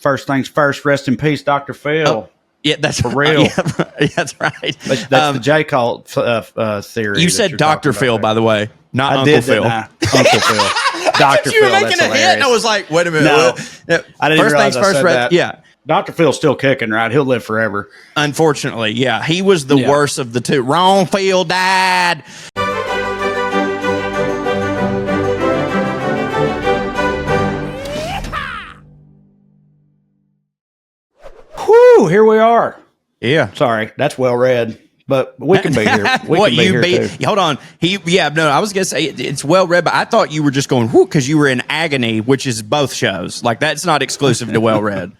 first things first. Rest in peace, Dr. Phil. Oh, yeah, that's for real. Yeah, that's right. That's the J Cult theory. You said Dr. Phil, by the way, not Uncle Phil. Uncle Phil. Dr. Phil. You were making a hit, and I was like, wait a minute. No, I didn't first realize things first. that. Yeah. Dr. Phil's still kicking, right? He'll live forever. Unfortunately, yeah. He was the worst of the two. Wrong Phil died. Whew, here we are. Yeah. Sorry, that's well read. But we can be here. We can be here too. Hold on. I was going to say it's well read, but I thought you were just going, whoo, because you were in agony, which is both shows. Like, that's not exclusive to well read.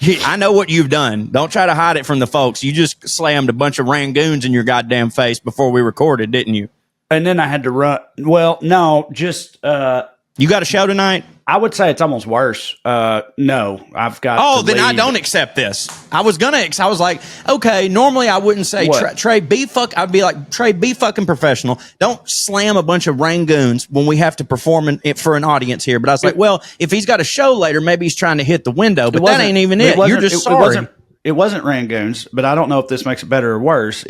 I know what you've done. Don't try to hide it from the folks. You just slammed a bunch of Rangoons in your goddamn face before we recorded, didn't you? And then I had to run. Well, no, just. You got a show tonight? I would say it's almost worse. No, I've got. Oh, then I don't accept this. I was like, okay, normally I wouldn't say, Trae, I'd be like, Trae, be fucking professional. Don't slam a bunch of Rangoons when we have to perform for an audience here. But I was like, well, if he's got a show later, maybe he's trying to hit the window. But that ain't even it. You're just sorry. It wasn't Rangoons, but I don't know if this makes it better or worse.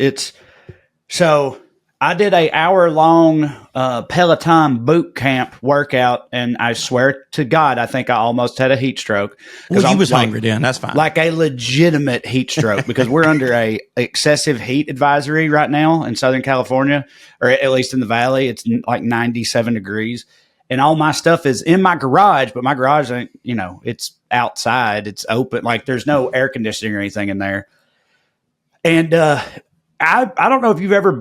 I did a hour-long Peloton boot camp workout, and I swear to God, I think I almost had a heat stroke. Well, you was hungry, Dan. That's fine. Like a legitimate heat stroke, because we're under a excessive heat advisory right now in Southern California, or at least in the Valley. It's like 97 degrees, and all my stuff is in my garage, but my garage ain't, it's outside. It's open. Like, there's no air conditioning or anything in there. And I don't know if you've ever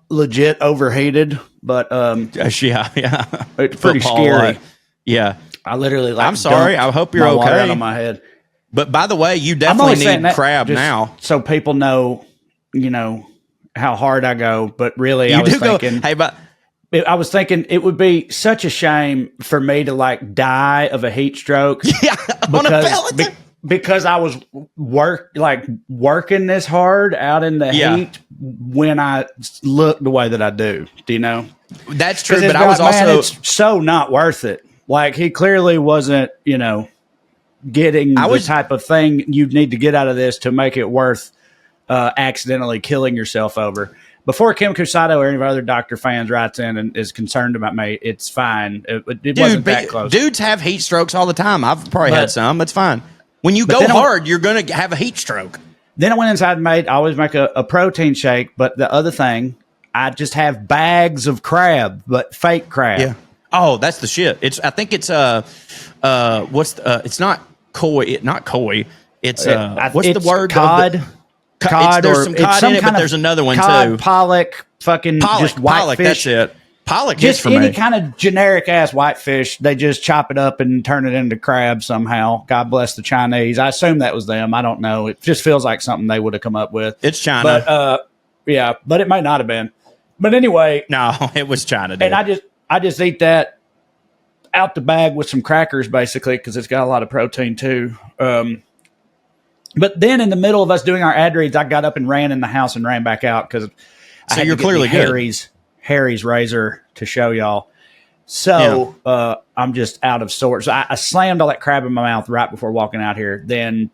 legit overheated, but yeah, it's pretty scary. Yeah, I literally. I'm sorry. I hope you're okay. Out of my head. But by the way, you definitely need crab now, so people know, how hard I go. But really, I was thinking it would be such a shame for me to die of a heat stroke. Yeah, on a Peloton. Because I was working this hard out in the heat when I look the way that I do. Do you know? That's true, but I was also... it's so not worth it. Like, he clearly wasn't, getting the type of thing you need to get out of this to make it worth accidentally killing yourself over. Before Kim Cusado or any of our other doctor fans writes in and is concerned about me, it's fine. It wasn't that close. Dudes have heat strokes all the time. I've probably had some. It's fine. When you go hard, you're going to have a heat stroke. Then I went inside and I always make a protein shake. But the other thing, I just have bags of crab, but fake crab. Yeah. Oh, that's the shit. I think it's it's not koi. Not koi. It's what's the word? Cod. Cod. There's some cod in it, but there's another one too. Pollock. Fucking just whitefish. That's it. Pollock just for any me. kind of generic ass whitefish. They just chop it up and turn it into crab somehow. God bless the Chinese. I assume that was them. I don't know. It just feels like something they would have come up with. It's China. But but it might not have been. But anyway, no, it was China. Dude. And I just eat that out the bag with some crackers, basically, because it's got a lot of protein too. But then in the middle of us doing our ad reads, I got up and ran in the house and ran back out because you're clearly good. Harry's razor to show y'all. So I'm just out of sorts. I slammed all that crab in my mouth right before walking out here. Then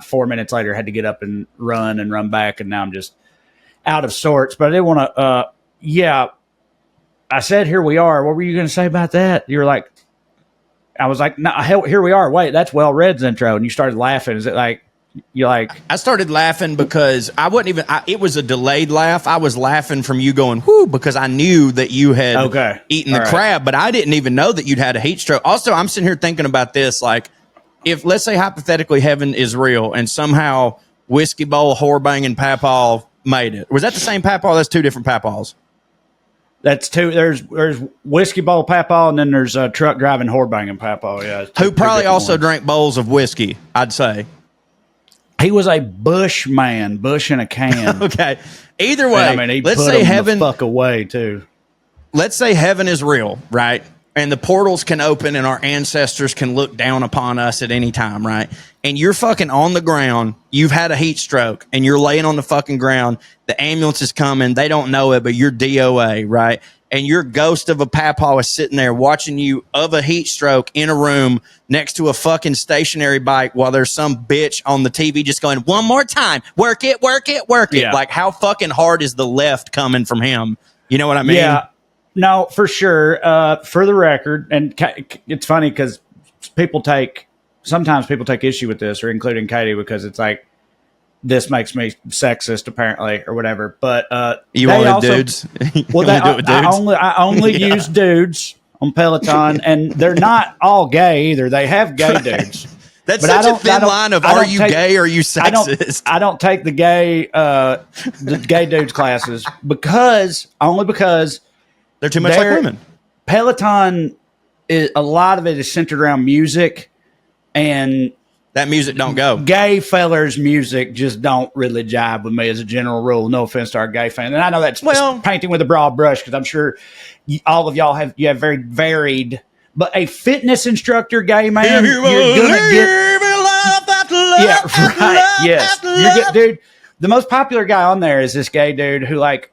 4 minutes later, had to get up and run back. And now I'm just out of sorts. But I didn't want to, I said, here we are. What were you going to say about that? You were like, I was like, no, here we are. Wait, that's Well Red's intro. And you started laughing. Is it like, I started laughing because I wasn't even, it was a delayed laugh. I was laughing from you going, whoo, because I knew that you had eaten the crab, but I didn't even know that you'd had a heat stroke. Also, I'm sitting here thinking about this, like, if, let's say, hypothetically, heaven is real and somehow Whiskey Bowl, whore-banging Papaw made it. Was that the same Papaw? That's two different Papaws. That's two. There's Whiskey Bowl Papaw, and then there's truck driving whore-banging Papaw, yeah. Who probably also drank bowls of whiskey, I'd say. He was a bush man, bush in a can. Okay. Either way, he let's put say him heaven the fuck away too. Let's say heaven is real, right? and the portals can open and our ancestors can look down upon us at any time, right? And you're fucking on the ground, you've had a heat stroke, and you're laying on the fucking ground, the ambulance is coming, they don't know it, but you're DOA, right? And your ghost of a papaw is sitting there watching you of a heat stroke in a room next to a fucking stationary bike while there's some bitch on the TV just going, one more time, work it, work it, work it. Like, how fucking hard is the left coming from him? You know what I mean? Yeah, no, for sure. For the record, and it's funny because sometimes people take issue with this, or including Katie, because it's like, this makes me sexist, apparently, or whatever. But you only do dudes. Well, I only use dudes on Peloton, and they're not all gay either. They have gay dudes. That's such a thin line of are you gay or are you sexist? I don't take the gay dudes classes because they're too much like women. Peloton a lot of it is centered around music, and that music don't go. Gay fellers' music just don't really jive with me as a general rule. No offense to our gay fans. And I know that's painting with a broad brush because I'm sure all of y'all have very varied. But a fitness instructor, gay man, you're gonna get yes. Dude, the most popular guy on there is this gay dude who, like,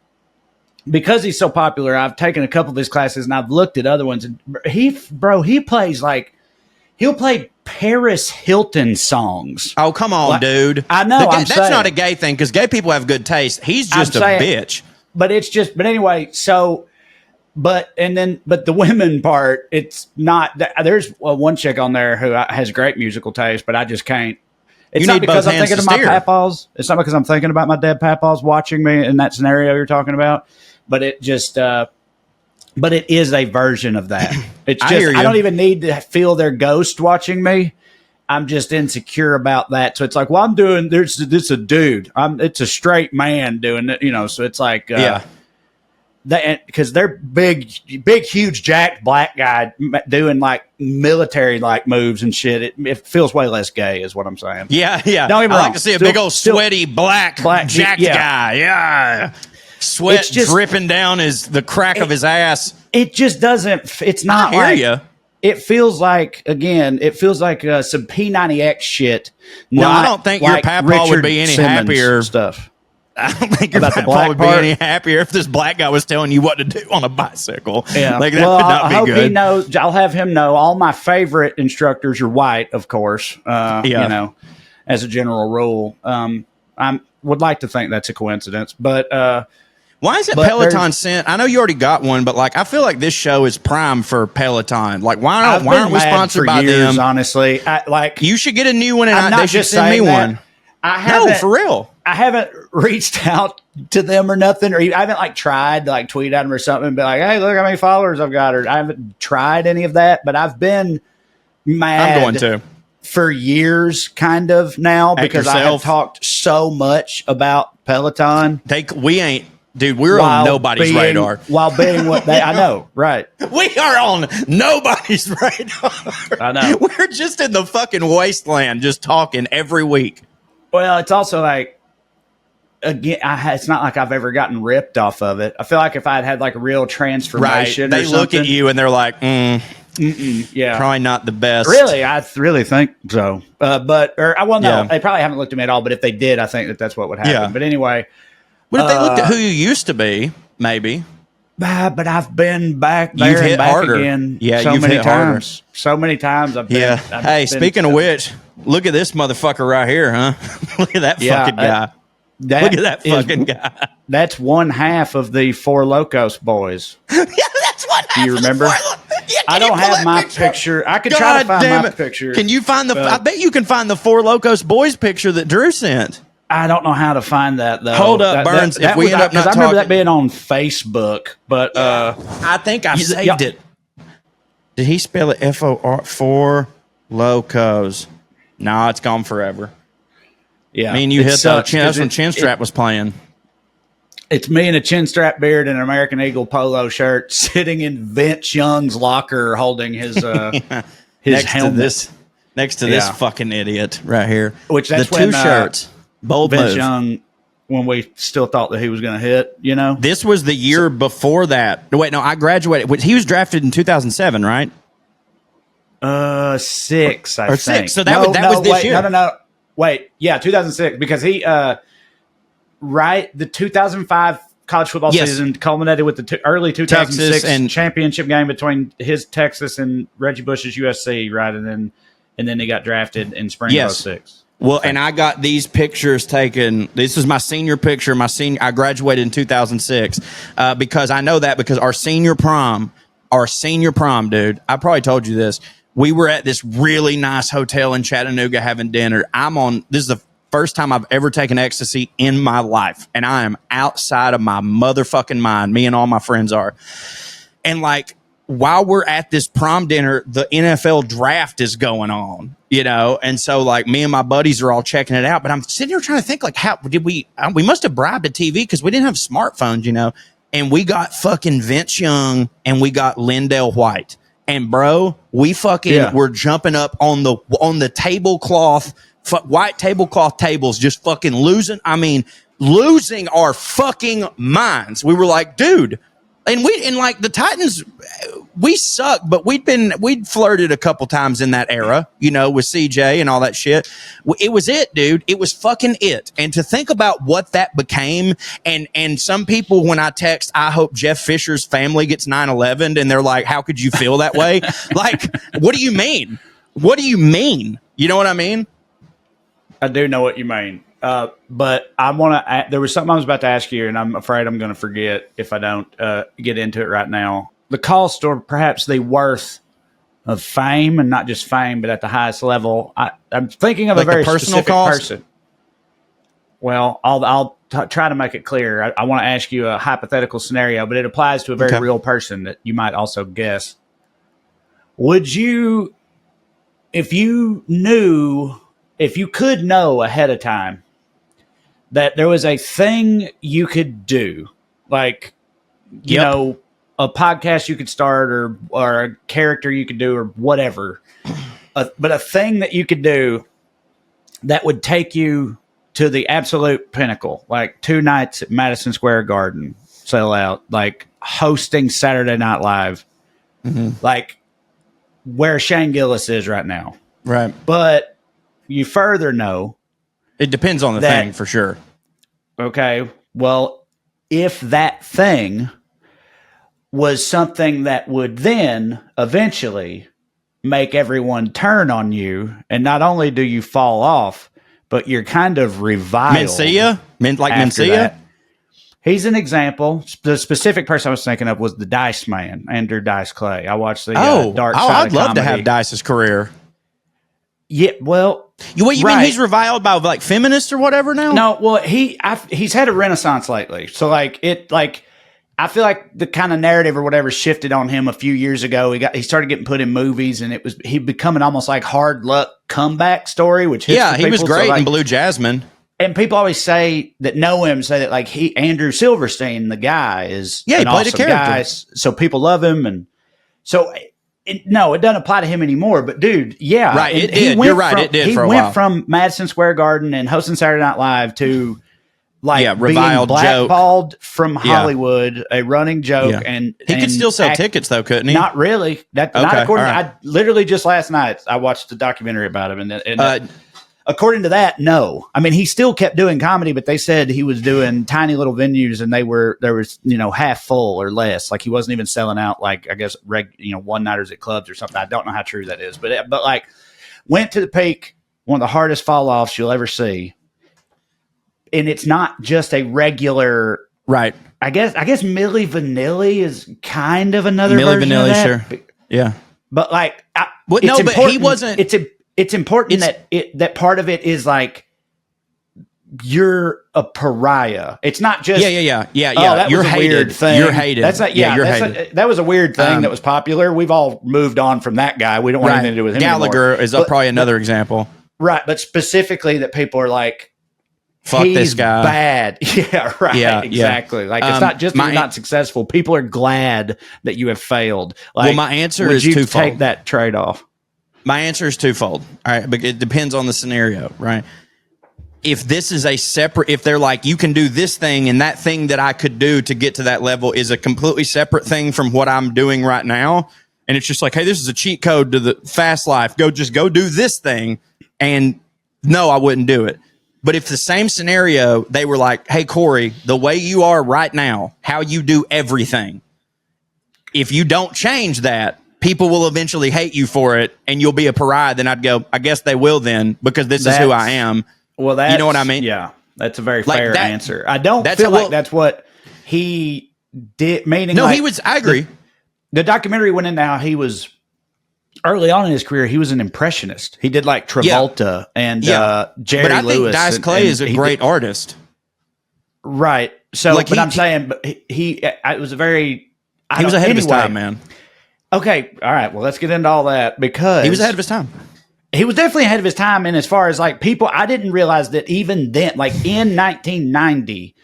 because he's so popular, I've taken a couple of his classes and I've looked at other ones, and he plays like he'll play Paris Hilton songs. Oh, come on, like, dude. I know. That's not a gay thing because gay people have good taste. He's just a bitch. But anyway, so, but the women part, it's not, there's one chick on there who has great musical taste, but I just can't. It's not because I'm thinking of my papaws. It's not because I'm thinking about my dead papaws watching me in that scenario you're talking about. But it just, but it is a version of that. It's just, I don't even need to feel their ghost watching me. I'm just insecure about that. So it's like, well, I'm doing, this a dude. It's a straight man doing it, so it's like, because they're big, huge jacked black guy doing like military like moves and shit. It feels way less gay, is what I'm saying. Yeah, yeah. Don't get me wrong. I like to see a big old sweaty black jacked guy. Yeah. Sweat dripping down the crack of his ass. It just doesn't. It's not like. It feels like some P90X shit. Well, I don't think your papa would be any happier. Stuff. I don't think your papa would be any happier if this black guy was telling you what to do on a bicycle. Yeah, like that would not be good. He knows. I'll have him know. All my favorite instructors are white, of course. As a general rule. I would like to think that's a coincidence, but. Why is it Peloton sent? I know you already got one, but like I feel like this show is prime for Peloton. Like why aren't we sponsored by them? Honestly, you should get a new one, and they should send me one. No, for real. I haven't reached out to them or nothing, or I haven't tried to tweet at them or something and be like, "Hey, look how many followers I've got." Or I haven't tried any of that, but I've been mad. I'm going to. For years, kind of now, because I have talked so much about Peloton. Dude, we're on nobody's radar. While being what I know, right. We are on nobody's radar. I know. We're just in the fucking wasteland, just talking every week. Well, it's also like, again, it's not like I've ever gotten ripped off of it. I feel like if I'd had a real transformation, right. They look at you and they're like, yeah, probably not the best. Really, I really think so. No, they probably haven't looked at me at all. But if they did, I think that's what would happen. Yeah. But anyway. What if they looked at who you used to be? Maybe. But I've been back there you've and hit back harder. again. Yeah, so many times. So many times I've been. Yeah. Speaking of which, look at this motherfucker right here, huh? Look at that fucking guy. Look at that fucking guy. That's one half of the Four Locos boys. Yeah, that's one half. Do you remember? I don't have my picture. I could try to find my picture. Can you find I bet you can find the Four Locos boys picture that Drew sent. I don't know how to find that though. Hold up, Burns. If we end up not talking, I remember that being on Facebook, but I think I saved it. Did he spell it FOR? Four Locos? No, it's gone forever. Yeah, me and you hit the chin. That's when Chinstrap was playing. It's me in a Chinstrap beard and an American Eagle polo shirt, sitting in Vince Young's locker, holding his helmet next to this fucking idiot right here. Which that's the two shirts. Bold Vince move. Young when we still thought that he was going to hit, you know? This was the year before that. Wait, no, I graduated. He was drafted in 2007, right? 6, I think. 6. So that was this year. No. Wait, yeah, 2006, because he, the 2005 college football season culminated with the early 2006 and championship game between his Texas and Reggie Bush's USC, right? And then he got drafted in spring of 06. Well, and I got these pictures taken. This is my senior picture. I graduated in 2006 because I know that because our senior prom, dude. I probably told you this. We were at this really nice hotel in Chattanooga having dinner. This is the first time I've ever taken ecstasy in my life, and I am outside of my motherfucking mind. Me and all my friends are, and like. While we're at this prom dinner, the NFL draft is going on, you know? And so like me and my buddies are all checking it out, but I'm sitting here trying to think like, how did we must have bribed a TV because we didn't have smartphones, you know? And we got fucking Vince Young and we got Lindell White. And bro, we fucking were jumping up on the tablecloth, white tablecloth tables, just fucking losing our fucking minds. We were like, dude, and like the Titans, we suck, but we'd flirted a couple times in that era, you know, with CJ and all that shit. It was it, dude. It was fucking it. And to think about what that became, and some people, when I text, I hope Jeff Fisher's family gets 9/11, and they're like, how could you feel that way? Like, what do you mean? What do you mean? You know what I mean? I do know what you mean. But I want to. There was something I was about to ask you, and I'm afraid I'm going to forget if I don't get into it right now. The cost, or perhaps the worth of fame, and not just fame, but at the highest level. I'm thinking of like a very personal person. Well, I'll try to make it clear. I want to ask you a hypothetical scenario, but it applies to a very real person that you might also guess. Would you, if you could know ahead of time that there was a thing you could do, like, you know, a podcast you could start or a character you could do or whatever, but a thing that you could do that would take you to the absolute pinnacle, like 2 nights at Madison Square Garden, sell out, like hosting Saturday Night Live, like where Shane Gillis is right now. Right. But you further know. It depends on the thing for sure. Okay. Well, if that thing was something that would then eventually make everyone turn on you, and not only do you fall off, but you're kind of reviled. Mencia? He's an example. The specific person I was thinking of was the Dice Man, Andrew Dice Clay. I watched the Dark Side I'd of love Comedy. to have Dice's career. Yeah, well, you mean he's reviled by like feminists or whatever now? No, well, he's had a renaissance lately. So I feel like the kind of narrative or whatever shifted on him a few years ago. He started getting put in movies, and he becoming almost like hard luck comeback story. Which he was great in Blue Jasmine. And people always say that know him say that like Andrew Silverstein, the guy, is he played awesome a character, guy, so people love him, and so. It doesn't apply to him anymore. But dude, right, it did. You're right, it did for a while. He went from Madison Square Garden and hosting Saturday Night Live to reviled, being blackballed from Hollywood, a running joke, and he could still sell tickets though, couldn't he? Not really. Not according. I literally just last night I watched a documentary about him, and according to that, no. I mean, he still kept doing comedy, but they said he was doing tiny little venues, and there was half full or less. Like he wasn't even selling out. Like I guess one nighters at clubs or something. I don't know how true that is, but like went to the peak, one of the hardest fall offs you'll ever see, and it's not just a regular. Right. I guess Milli Vanilli is kind of another Milli version Vanilli, of that. Sure. Yeah. But like, but he wasn't. It's important that part of it is like you're a pariah. It's not just yeah. Oh, that you're was a hated. weird thing. You're hated. That's not, you're hated. That was a weird thing that was popular. We've all moved on from that guy. We don't want anything to do with him Gallagher anymore. is probably another example. Right, but specifically that people are like, fuck this guy. Bad. Yeah, right. Yeah, exactly. Yeah. Like it's not just that you're not successful. People are glad that you have failed. Like, my answer is twofold. Take that trade off. My answer is twofold. All right, but it depends on the scenario, right? if this is a separate, if they're like, you can do this thing and that thing that I could do to get to that level is a completely separate thing from what I'm doing right now. And it's just like, hey, this is a cheat code to the fast life. Go do this thing. And no, I wouldn't do it. But if the same scenario, they were like, hey, Corey, the way you are right now, how you do everything, if you don't change that, people will eventually hate you for it and you'll be a pariah. Then I'd go, I guess they will then, because this is who I am. Well, that's, you know what I mean? Yeah, that's a very fair answer. I don't feel like that's what he did. Meaning, no, he was. I agree. The documentary went into how he was early on in his career. He was an impressionist. He did like Travolta and Jerry Lewis. But I think Dice Clay is a great artist, right? So, like but I'm saying, but it was a very. He was ahead of his time, man. Okay, all right. Well, let's get into all that because he was ahead of his time. He was definitely ahead of his time. And as far as like people, I didn't realize that even then, like in 1990,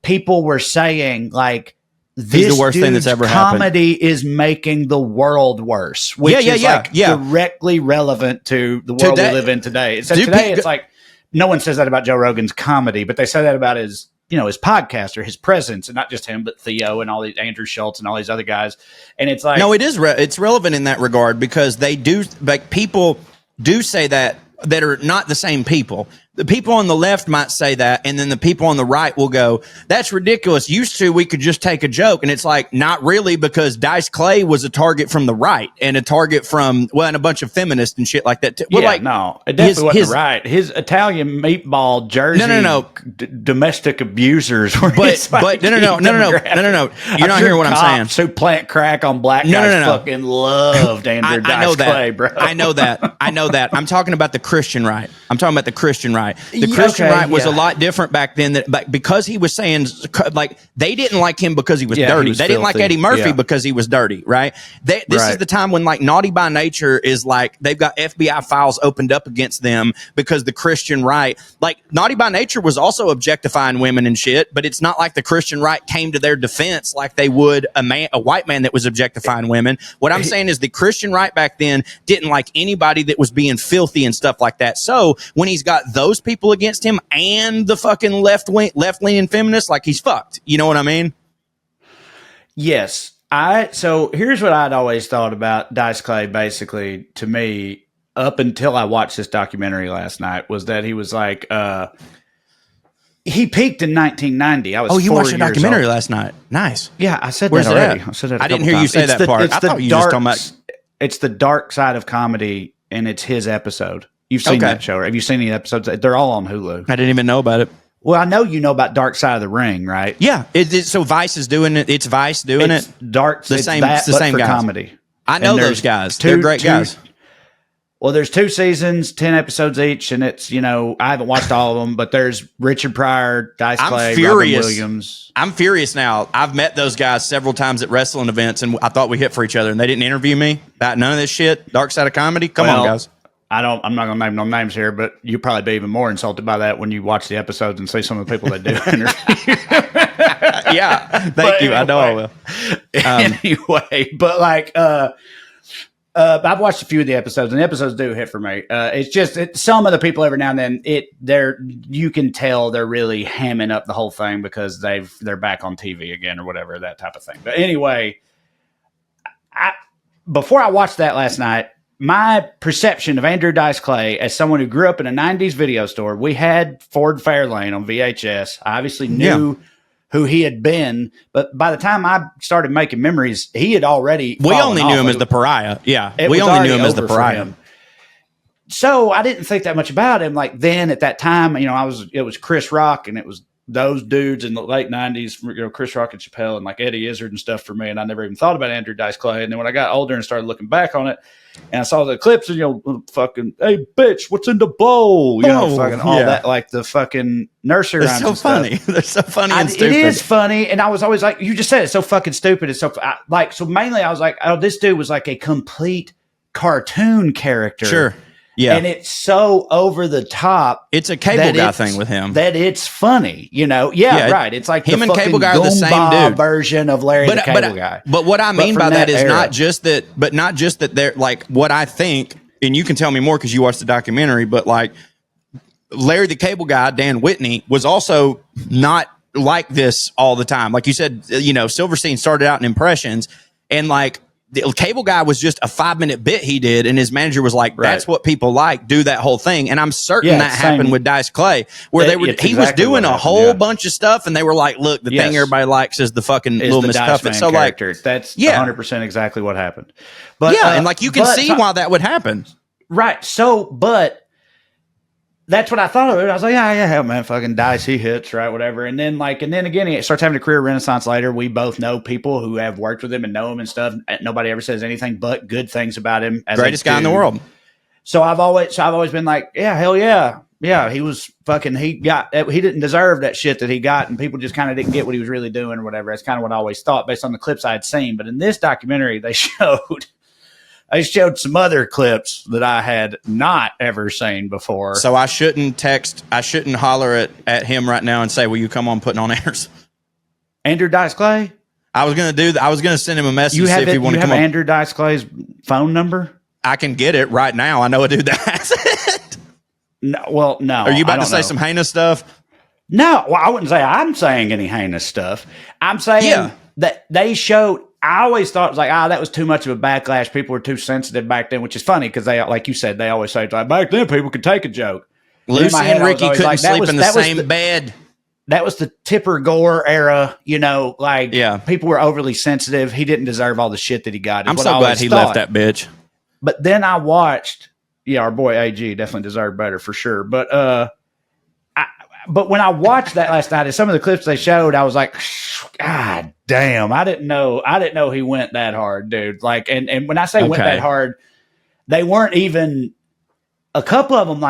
people were saying like, this is the worst thing that's ever happened. Comedy is making the world worse, which is directly relevant to the world we live in today. So today it's like, no one says that about Joe Rogan's comedy, but they say that about his, his podcast or his presence, and not just him, but Theo and all these Andrew Schultz and all these other guys. And it's like, no, it is. It's relevant in that regard because they do, like people do say that are not the same people. The people on the left might say that, and then the people on the right will go, that's ridiculous. Used to, we could just take a joke. And it's like, not really, because Dice Clay was a target from the right and a target from, and a bunch of feminists and shit like that too. Well, yeah, no, it definitely wasn't right. His Italian meatball jersey domestic abusers were no. You're not hearing what I'm saying. Who plant crack on black guys fucking loved Andrew Dice Clay, bro. I know that. I'm talking about the Christian right. The Christian right was a lot different back then. That because he was saying, like, they didn't like him because he was dirty. They didn't like Eddie Murphy because he was dirty, right? This is the time when, like, Naughty by Nature is like, they've got FBI files opened up against them because the Christian right, like, Naughty by Nature was also objectifying women and shit, but it's not like the Christian right came to their defense like they would a white man that was objectifying women. What I'm saying is the Christian right back then didn't like anybody that was being filthy and stuff like that. So when he's got those people against him and the fucking left-leaning feminists, like, he's fucked. You know what I mean? Yes. So here's what I'd always thought about Dice Clay, basically, to me, up until I watched this documentary last night, was that he was like, he peaked in 1990. You watched a documentary last night. Nice. Yeah, I said Where's that already. I said that I didn't hear you say that part. I thought you just talking about. It's the dark side of comedy, and it's his episode. You've seen that show, right? Have you seen any episodes? They're all on Hulu. I didn't even know about it. Well, I know you know about Dark Side of the Ring, right? Yeah. So Vice is doing it. It's Vice doing it. Dark. It's the same guys. Comedy. I know those guys. They're great guys. Well, there's 2 seasons, 10 episodes each, and it's, I haven't watched all of them, but there's Richard Pryor, Dice Clay, Robin Williams. I'm furious now. I've met those guys several times at wrestling events, and I thought we hit for each other, and they didn't interview me about none of this shit. Dark Side of Comedy. Come on, guys. I'm not going to name no names here, but you'll probably be even more insulted by that when you watch the episodes and see some of the people that do interview. Yeah. Thank you. Anyway, I know I will. Anyway, but like, I've watched a few of the episodes, and the episodes do hit for me. It's just some of the people every now and then you can tell they're really hamming up the whole thing because they're back on TV again or whatever, that type of thing. But anyway, before I watched that last night, my perception of Andrew Dice Clay as someone who grew up in a 90s video store, we had Ford Fairlane on VHS. I obviously knew who he had been, but by the time I started making memories, he had already. We only knew him as the pariah. Yeah, we only knew him as the pariah. So I didn't think that much about him. Like then at that time, it was Chris Rock, and it was those dudes in the late 90s, Chris Rock and Chappelle and like Eddie Izzard and stuff for me. And I never even thought about Andrew Dice Clay. And then when I got older and started looking back on it, and I saw the clips and, fucking, hey, bitch, what's in the bowl? Fucking all that, like the fucking nursery rhymes. They're so funny. They're so funny and stupid. It is funny. And I was always like, you just said it's so fucking stupid. It's so, so mainly I was like, oh, this dude was like a complete cartoon character. Sure. Yeah. And it's so over the top. It's a Cable Guy thing with him. That it's funny, Yeah, right. It's like him the and Cable Guy are the same dude version of Larry the Cable Guy. But what I mean by that is not just that they're like what I think, and you can tell me more because you watched the documentary, but like Larry the Cable Guy, Dan Whitney, was also not like this all the time. Like you said, Silverstein started out in impressions, and like the Cable Guy was just a 5-minute bit he did, and his manager was like, "That's what people like. Do that whole thing." And I'm certain that happened with Dice Clay, where he was doing a whole bunch of stuff, and they were like, "Look, the thing everybody likes is the fucking Little Miss Puffet." So character. Like, that's 100% exactly what happened. But and like you can see why that would happen, right? So, but. That's what I thought of it. I was like, yeah, man, fucking Dice, he hits, right, whatever. And then again, he starts having a career renaissance later. We both know people who have worked with him and know him and stuff. Nobody ever says anything but good things about him. Greatest guy in the world. So I've always been like, yeah, hell yeah. Yeah, he was fucking, he didn't deserve that shit that he got, and people just kind of didn't get what he was really doing or whatever. That's kind of what I always thought based on the clips I had seen. But in this documentary, they showed some other clips that I had not ever seen before. So I shouldn't holler at him right now and say, will you come on Putting on Airs? Andrew Dice Clay? I was going to send him a message to see if he wanted to come on. You have Andrew Dice Clay's phone number? I can get it right now. I know a dude that has it. No. Are you about to say some heinous stuff? No, well, I wouldn't say I'm saying any heinous stuff. I'm saying that they showed. I always thought it was like, that was too much of a backlash. People were too sensitive back then, which is funny because they, like you said, they always say, like, back then people could take a joke. Lucy and Ricky couldn't sleep in the same bed. That was the Tipper Gore era, people were overly sensitive. He didn't deserve all the shit that he got. I'm so glad he left that bitch. But then I watched, our boy AG definitely deserved better for sure. But but when I watched that last night, and some of the clips they showed, I was like, God damn, I didn't know he went that hard, dude. Like, and when I say went that hard, they weren't even a couple of them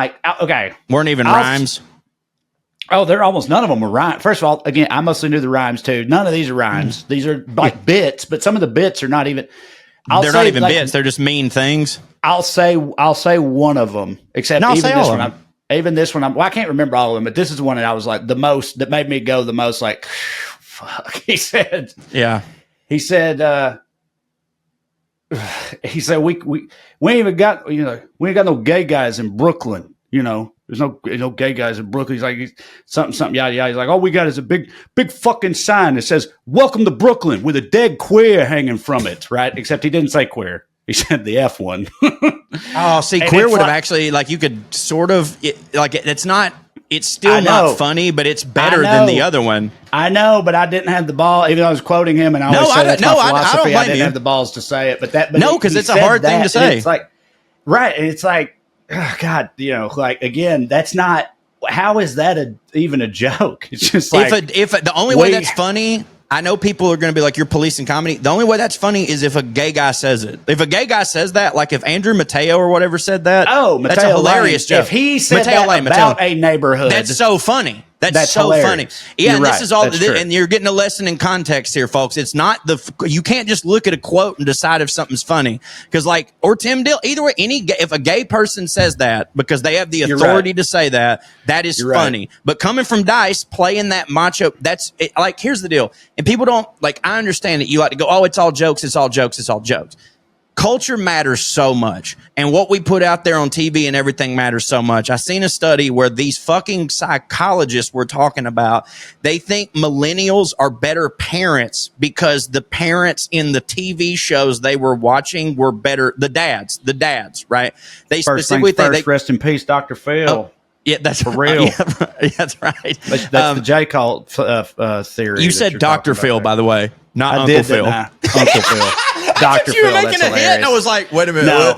weren't even rhymes. Oh, they're almost none of them were rhymes. First of all, again, I mostly knew the rhymes too. None of these are rhymes. These are like bits, but some of the bits are not even. They're not even bits. They're just mean things. I'll say one of them, except even this one. Even this one, I can't remember all of them, but this is one that I was like the most, that made me go the most like, fuck. He said, we ain't even got, we ain't got no gay guys in Brooklyn, there's no gay guys in Brooklyn. He's like, something, yada, yada. He's like, all we got is a big fucking sign that says, welcome to Brooklyn, with a dead queer hanging from it, right? Except he didn't say queer. He said the F one. Oh, see, queer would have actually, like, you could sort of, it's still not funny, but it's better than the other one. I know, but I didn't have the ball, even though I was quoting him, and I always say that's my philosophy. I didn't have the balls to say it, because it's a hard thing to say. It's like, right, it's like, oh, God, again, that's not, how is that even a joke? It's just like, if the only way that's funny, I know people are going to be like, you're policing comedy. The only way that's funny is if a gay guy says it. If a gay guy says that, like if Andrew Mateo or whatever said that, that's a hilarious joke. If he said about a neighborhood, that's so funny. That's so hilarious. Funny. Yeah, you're and right. this is all, That's and you're getting a lesson in context here, folks. It's not you can't just look at a quote and decide if something's funny. Because or Tim Dill, either way, if a gay person says that because they have the authority to say that is funny. Right. But coming from Dice, playing that macho, here's the deal. And people don't, I understand that you like to go, oh, it's all jokes, it's all jokes, it's all jokes. Culture matters so much, and what we put out there on TV and everything matters so much. I seen a study where these fucking psychologists were talking about, they think millennials are better parents because the parents in the TV shows they were watching were better. The dads, right? They specifically think rest in peace, Dr. Phil. Oh, yeah, that's for real. Yeah, that's right. That's the J. Cult theory. You said Dr. Phil, by the way, not Uncle Phil. Uncle Phil. Dr. You were making a hit, and I was like, wait a minute. No,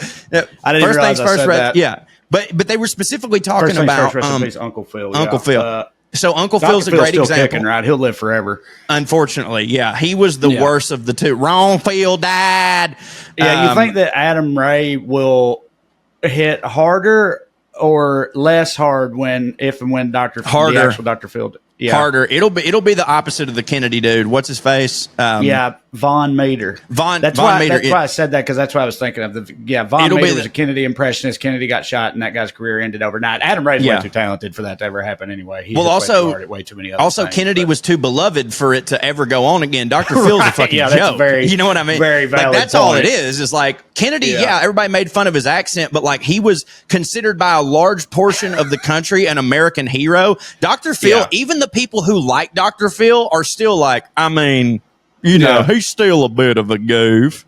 I didn't first realize things first. That. Yeah, but they were specifically talking about Uncle Phil. Uncle Phil. So Uncle Dr. Phil's a Phil's great example. Kicking, right? He'll live forever. Unfortunately, yeah, he was the worst of the two. Wrong Phil died. Yeah, you think that Adam Ray will hit harder or less hard when Dr. Phil? harder. It'll be the opposite of the Kennedy dude. What's his face? Von Mater. That's why I said that, because that's what I was thinking of. Von Mater was a Kennedy impressionist. Kennedy got shot, and that guy's career ended overnight. Adam Ray's way too talented for that to ever happen anyway. He's way too many other things, Kennedy was too beloved for it to ever go on again. Dr. Phil's a fucking joke. You know what I mean? Very valid that's point. all it is like Kennedy, everybody made fun of his accent, but like he was considered by a large portion of the country an American hero. Dr. Phil, even the people who like Dr. Phil are still like, I mean, you know, he's still a bit of a goof.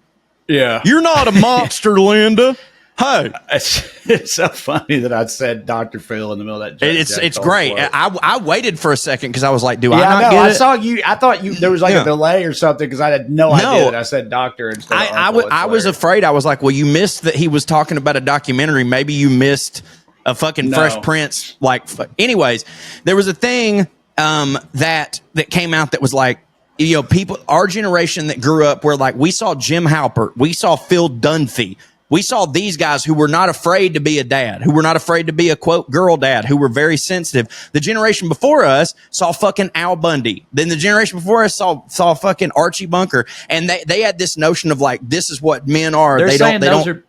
Yeah. You're not a monster, Linda. Hey. It's so funny that I said Dr. Phil in the middle of that. It's great. I waited for a second because I was like, I not get it? I saw you. I thought there was like a delay or something because I had no idea that I said doctor instead of uncle. I was afraid. I was like, well, you missed that he was talking about a documentary. Maybe you missed a fucking Fresh Prince. Anyways, there was a thing that came out that was like, you know, people, our generation that grew up where like we saw Jim Halpert, we saw Phil Dunphy, we saw these guys who were not afraid to be a dad, who were not afraid to be a quote girl dad, who were very sensitive. The generation before us saw fucking Al Bundy. Then the generation before us saw fucking Archie Bunker, and they had this notion of like, this is what men are. They don't are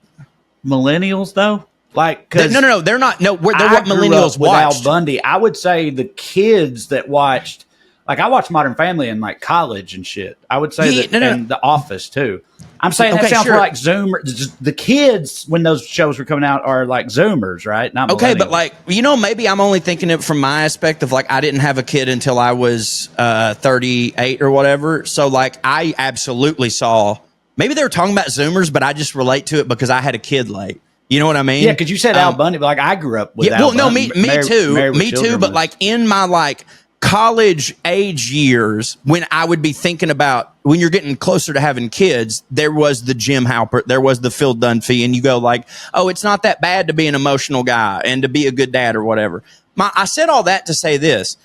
millennials though. Like, no, they're not. No, they're what millennials watched. Al Bundy, I would say the kids that watched. Like, I watched Modern Family in, like, college and shit. I would say and The Office, too. I'm saying that sounds more like Zoomers. The kids, when those shows were coming out, are like Zoomers, right? Not okay, but, like, you know, maybe I'm only thinking it from my aspect of, like, I didn't have a kid until I was 38 or whatever. So, like, I absolutely saw – maybe they were talking about Zoomers, but I just relate to it because I had a kid late. You know what I mean? Yeah, because you said Al Bundy, but, like, I grew up with Al Bundy. Me too. But, like, in my, like – college age years, when I would be thinking about when you're getting closer to having kids, there was the Jim Halpert, there was the Phil Dunphy, and you go like, oh, it's not that bad to be an emotional guy and to be a good dad or whatever. I said all that to say this.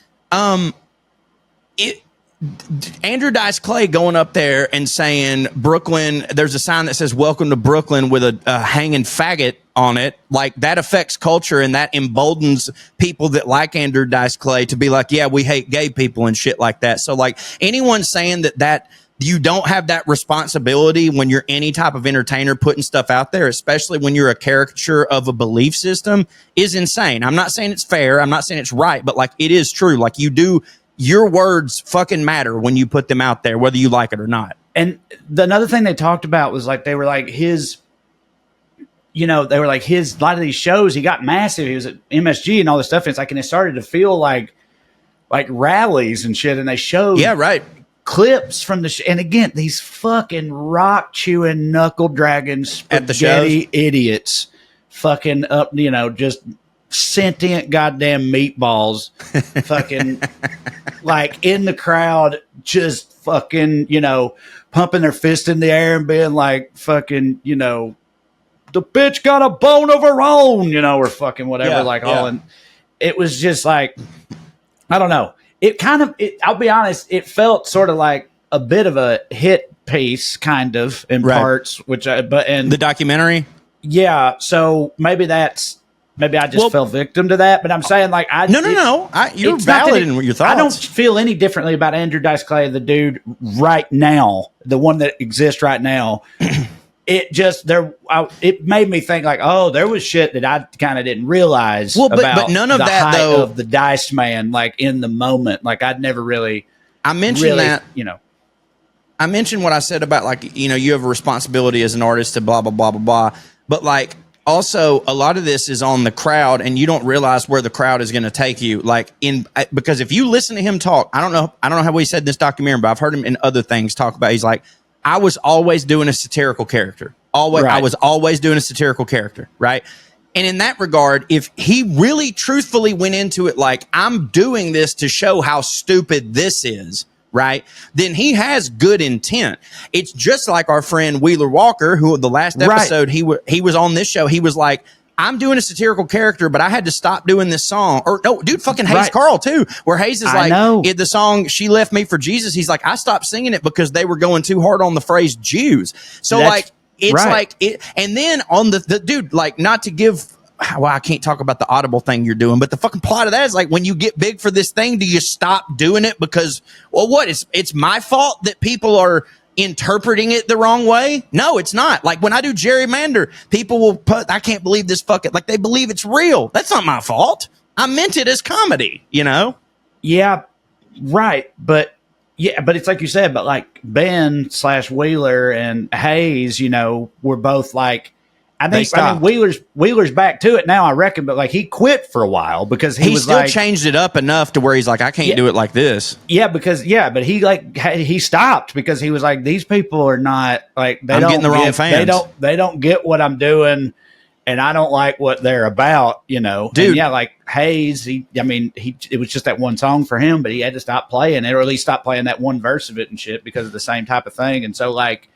Andrew Dice Clay going up there and saying Brooklyn, there's a sign that says welcome to Brooklyn with a hanging faggot on it. Like, that affects culture, and that emboldens people that like Andrew Dice Clay to be like, yeah, we hate gay people and shit like that. So like anyone saying that you don't have that responsibility when you're any type of entertainer putting stuff out there, especially when you're a caricature of a belief system, is insane. I'm not saying it's fair. I'm not saying it's right, but like it is true. Like your words fucking matter when you put them out there, whether you like it or not. And another thing they talked about was like, they were like a lot of these shows, he got massive. He was at MSG and all this stuff. And it's like, and it started to feel like rallies and shit. And they showed clips from the and again, these fucking rock chewing, knuckle dragging, spaghetti idiots fucking up, you know, just sentient goddamn meatballs fucking like in the crowd, just fucking, you know, pumping their fist in the air and being like fucking, you know, the bitch got a bone of her own, you know, or fucking whatever. All in. It was just like, I don't know. It kind of, I'll be honest, it felt sort of like a bit of a hit piece kind of in parts, and the documentary. Yeah. So maybe I just fell victim to that, but I'm saying like you're valid in your thoughts. I don't feel any differently about Andrew Dice Clay, the dude right now, the one that exists right now. It made me think like, oh, there was shit that I kind of didn't realize but none of the that height though of the Dice Man, like in the moment, like I'd never really. I mentioned that, you know. I mentioned what I said about like, you know, you have a responsibility as an artist to blah blah blah blah blah, but like also a lot of this is on the crowd, and you don't realize where the crowd is going to take you. Like because if you listen to him talk, I don't know how he said in this documentary, but I've heard him in other things talk about. He's like, I was always doing a satirical character. I was always doing a satirical character, right? And in that regard, if he really truthfully went into it like, I'm doing this to show how stupid this is, right? Then he has good intent. It's just like our friend Wheeler Walker, who the last episode he was on this show, he was like, I'm doing a satirical character, but I had to stop doing this song. Or no, dude, fucking Hayes Carl too, where Hayes is like, the song "She Left Me for Jesus." He's like, I stopped singing it because they were going too hard on the phrase Jews. So it's like it, and then on the dude, like, not to give well, I can't talk about the Audible thing you're doing, but the fucking plot of that is like, when you get big for this thing, do you stop doing it because, well, what? It's my fault that people are interpreting it the wrong way? No, it's not. Like when I do gerrymander, people will put, I can't believe this fucking, like they believe it's real. That's not my fault. I meant it as comedy, you know? Yeah, right. But yeah, but it's like you said, but like Ben / Wheeler and Hayes, you know, were both like, I mean, Wheeler's back to it now, I reckon, but like he quit for a while because he was still like, changed it up enough to where he's like, I can't do it like this. Yeah, but he stopped because he was like, these people are not like, I'm getting the wrong fans. They don't get what I'm doing, and I don't like what they're about, you know. Dude, and yeah, like Hayes, it was just that one song for him, but he had to stop playing it, or at least stop playing that one verse of it and shit because of the same type of thing. And so, like,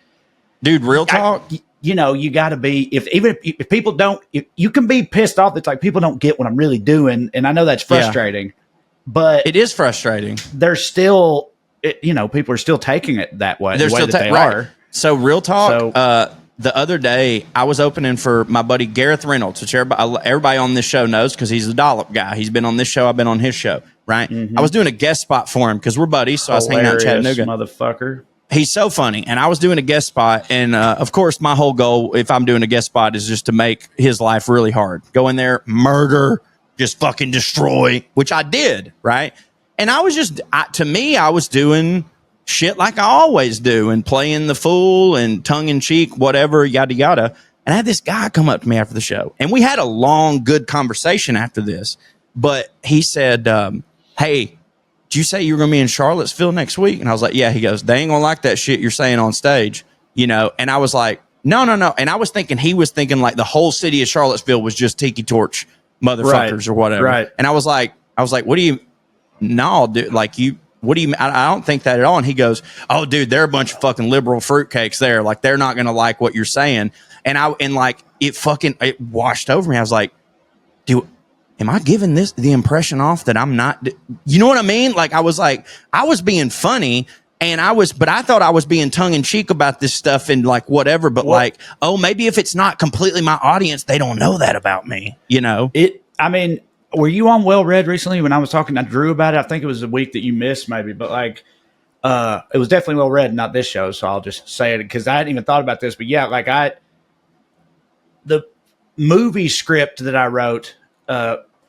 dude, real talk. You know, you got to be, if people don't, if you can be pissed off. It's like people don't get what I'm really doing. And I know that's frustrating, but it is frustrating. They're still, people are still taking it that way. They're the way still that they right. are. So real talk. The other day I was opening for my buddy Gareth Reynolds, which everybody on this show knows because he's a dollop guy. He's been on this show. I've been on his show. Right. Mm-hmm. I was doing a guest spot for him because we're buddies. So Hilarious, I was hanging out in Chattanooga. Motherfucker. He's so funny. And I was doing a guest spot. And, of course, my whole goal, if I'm doing a guest spot, is just to make his life really hard. Go in there, murder, just fucking destroy, which I did, right? And I was just, I was doing shit like I always do and playing the fool and tongue-in-cheek, whatever, yada, yada. And I had this guy come up to me after the show. And we had a long, good conversation after this. But he said, hey, did you say you were going to be in Charlottesville next week? And I was like, yeah. He goes, they ain't going to like that shit you're saying on stage, you know? And I was like, no. And I was thinking, he was thinking like the whole city of Charlottesville was just Tiki Torch motherfuckers or whatever. Right. And I was like, what do you, no, dude, like what do you, I don't think that at all. And he goes, oh, dude, they're a bunch of fucking liberal fruitcakes there. Like, they're not going to like what you're saying. And like, it washed over me. I was like, dude, am I giving the impression off that I'm not, you know what I mean? Like, I was being funny but I thought I was being tongue in cheek about this stuff and like whatever, but like, oh, maybe if it's not completely my audience, they don't know that about me, you know? Were you on Well Read recently when I was talking to Drew about it? I think it was a week that you missed maybe, but like, it was definitely Well Read, not this show. So I'll just say it because I hadn't even thought about this, but yeah, like the movie script that I wrote,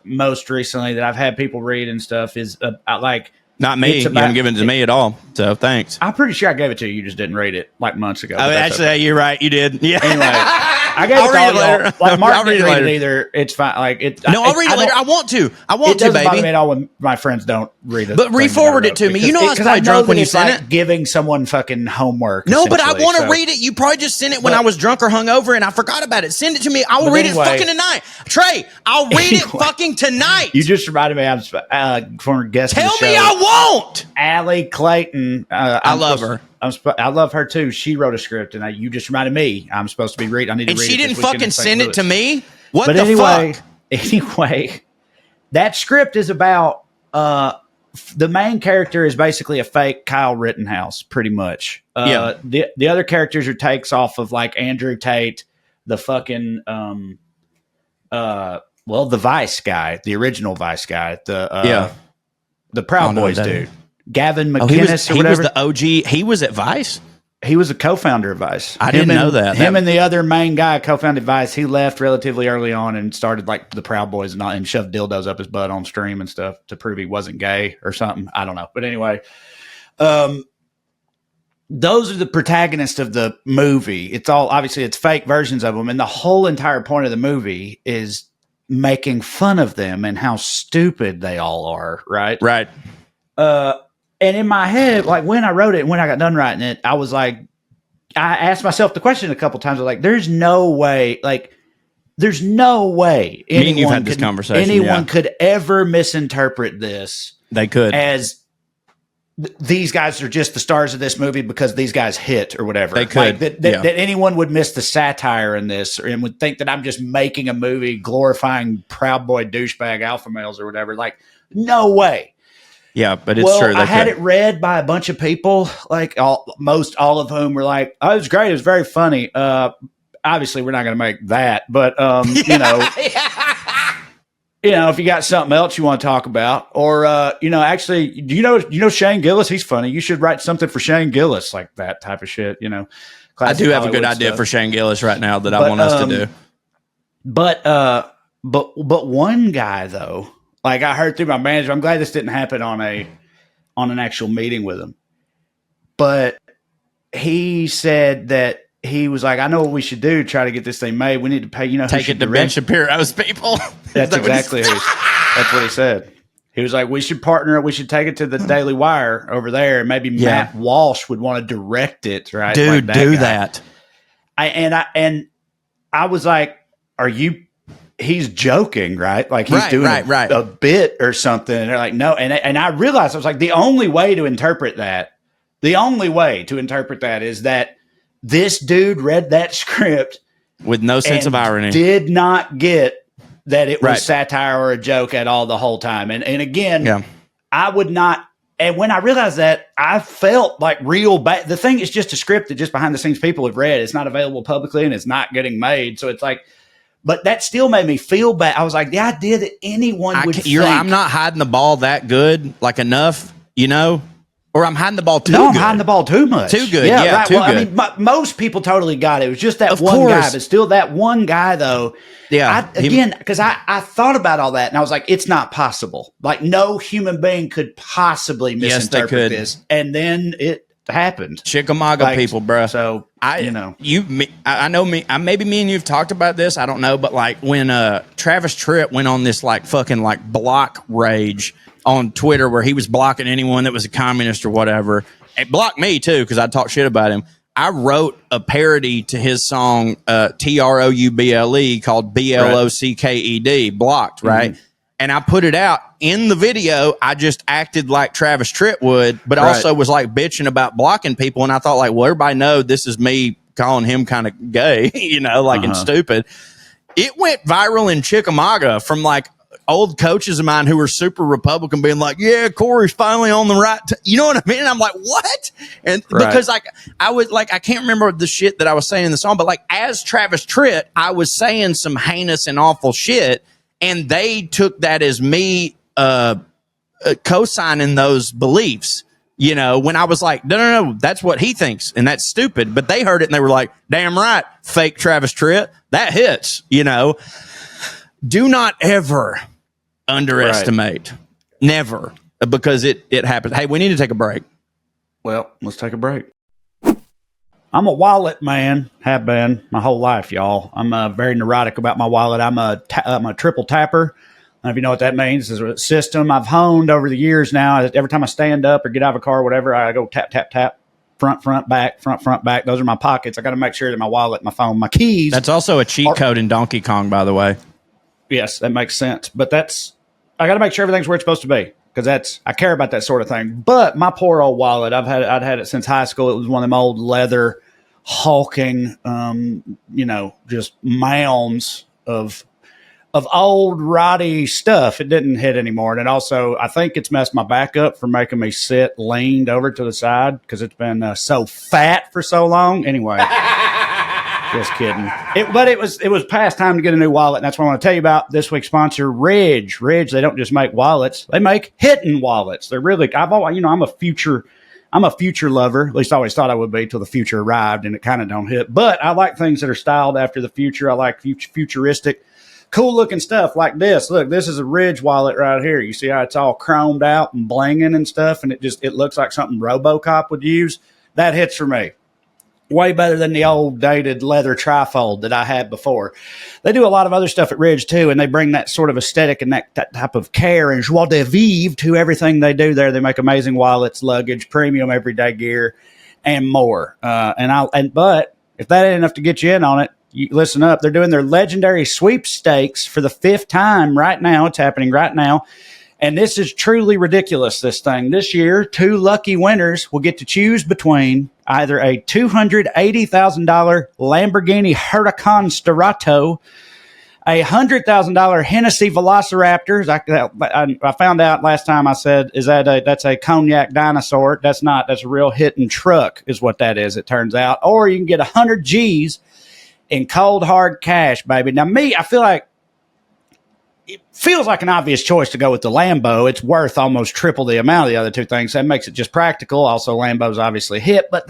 most recently that I've had people read and stuff is like not me. You haven't given it to me at all, so thanks. I'm pretty sure I gave it to you. You just didn't read it like months ago. Actually, you're right. You did. Yeah. Anyway, I gave I'll it to read it later. Like Mark I'll read didn't it read later. it either. It's fine. Like it. No, I'll read it later. I want to. It doesn't bother me at all when my friends don't read it. But re-forward it to me. You know, I was probably drunk when you sent it. Giving someone fucking homework. No, but I want to read it. You probably just sent it when I was drunk or hungover, and I forgot about it. Send it to me. I will read it fucking tonight. Trey, I'll read it fucking tonight. You just reminded me. I'm former guest. Tell me I won't. Allie Clayton. I love her. I love her too. She wrote a script, and you just reminded me. I'm supposed to be reading. I need to read it. And she didn't fucking send it to me. What the fuck? Anyway, that script is about the main character is basically a fake Kyle Rittenhouse, pretty much. The other characters are takes off of like Andrew Tate, the fucking the Vice guy, the original Vice guy, the Proud Boys dude. Gavin McInnes or whatever. He was the OG. He was at Vice? He was a co-founder of Vice. I didn't know that. Him and the other main guy co-founded Vice. He left relatively early on and started like the Proud Boys and shoved dildos up his butt on stream and stuff to prove he wasn't gay or something. I don't know. But anyway, those are the protagonists of the movie. It's all, obviously it's fake versions of them. And the whole entire point of the movie is making fun of them and how stupid they all are. Right. Right. And in my head, like when I wrote it and when I got done writing it, I was like, I asked myself the question a couple times. I was like, there's no way anyone could ever misinterpret this. They could. As these guys are just the stars of this movie because these guys hit or whatever. They could. Like that anyone would miss the satire in this and would think that I'm just making a movie glorifying Proud Boy douchebag alpha males or whatever. Like, no way. Yeah, but it's true. I had it read by a bunch of people, like all of whom were like, "Oh, it was great. It was very funny." Obviously, we're not going to make that, but you know, if you got something else you want to talk about, or actually, do you know Shane Gillis? He's funny. You should write something for Shane Gillis, like that type of shit. I do have a good idea for Shane Gillis right now that I want us to do. But one guy though, like I heard through my manager, I'm glad this didn't happen on an actual meeting with him. But he said that he was like, I know what we should do to try to get this thing made. We need to pay, take it to Ben Shapiro's people. That's exactly that's what he said. He was like, we should partner. We should take it to the Daily Wire over there. And maybe Matt Walsh would want to direct it. Right. Dude, like do that. I was like, he's joking, right? Like he's doing a bit or something. And they're like, no. And I realized, I was like, the only way to interpret that is that this dude read that script with no sense of irony, did not get that it was satire or a joke at all the whole time. And again, I would not. And when I realized that, I felt like real bad. The thing is just a script that just behind the scenes people have read. It's not available publicly and it's not getting made. So it's like, but that still made me feel bad. I was like, the idea that anyone would think. I'm not hiding the ball that good, like enough, Or I'm hiding the ball too good. No, I'm hiding the ball too much. Too good. Yeah, right. Too good. I mean, most people totally got it. It was just that one guy, but still that one guy, though. Yeah. Because I thought about all that, and I was like, it's not possible. Like, no human being could possibly misinterpret this. And then it happened. Chickamauga people, bro. So, I know maybe me and you've talked about this. I don't know. But, like, when Travis Tritt went on this, like, fucking, like, block rage on Twitter where he was blocking anyone that was a communist or whatever. It blocked me too because I talked shit about him. I wrote a parody to his song Trouble called BLOCKED, Blocked, right? Mm-hmm. And I put it out in the video. I just acted like Travis Tritt would, but also was like bitching about blocking people. And I thought like, well, everybody know this is me calling him kind of gay, and stupid. It went viral in Chickamauga from like old coaches of mine who were super Republican being like, yeah, Corey's finally on the right. You know what I mean? And I'm like, what? And because like, I was like, I can't remember the shit that I was saying in the song, but like as Travis Tritt, I was saying some heinous and awful shit. And they took that as me, co-signing those beliefs, when I was like, no, that's what he thinks. And that's stupid. But they heard it and they were like, damn right. Fake Travis Tritt. That hits, Do not ever underestimate. Never. Because it happens. Hey, we need to take a break. Well, let's take a break. I'm a wallet man. Have been my whole life, y'all. I'm very neurotic about my wallet. I'm a triple tapper. I don't know if you know what that means. It's a system I've honed over the years now. Every time I stand up or get out of a car or whatever, I go tap, tap, tap. Front, back. Those are my pockets. I got to make sure that my wallet, my phone, my keys. That's also a cheat code in Donkey Kong, by the way. Yes, that makes sense. But I got to make sure everything's where it's supposed to be because I care about that sort of thing. But my poor old wallet, I'd had it since high school. It was one of them old leather hulking, just mounds of old rotty stuff. It didn't hit anymore. And it also, I think it's messed my back up for making me sit leaned over to the side because it's been so fat for so long. Anyway, just kidding. But it was past time to get a new wallet. And that's what I want to tell you about this week's sponsor, Ridge. Ridge, they don't just make wallets. They make hitting wallets. They're really, I'm a future lover. At least I always thought I would be till the future arrived and it kind of don't hit. But I like things that are styled after the future. I like futuristic, cool looking stuff like this. Look, this is a Ridge wallet right here. You see how it's all chromed out and blinging and stuff. And it looks like something RoboCop would use. That hits for me. Way better than the old dated leather trifold that I had before. They do a lot of other stuff at Ridge too, and they bring that sort of aesthetic and that type of care and joie de vivre to everything they do there. They make amazing wallets, luggage, premium everyday gear, and more. But if that ain't enough to get you in on it, you listen up. They're doing their legendary sweepstakes for the 5th time right now. It's happening right now. And this is truly ridiculous, this thing. This year, 2 lucky winners will get to choose between either a $280,000 Lamborghini Huracan Sturato, a $100,000 Hennessy Velociraptor. I found out last time I said, that's a cognac dinosaur. That's not. That's a real hitting truck is what that is, it turns out. Or you can get 100 G's in cold, hard cash, baby. Now, I feel like, it feels like an obvious choice to go with the Lambo. It's worth almost triple the amount of the other two things. That makes it just practical. Also, Lambo's obviously hip, but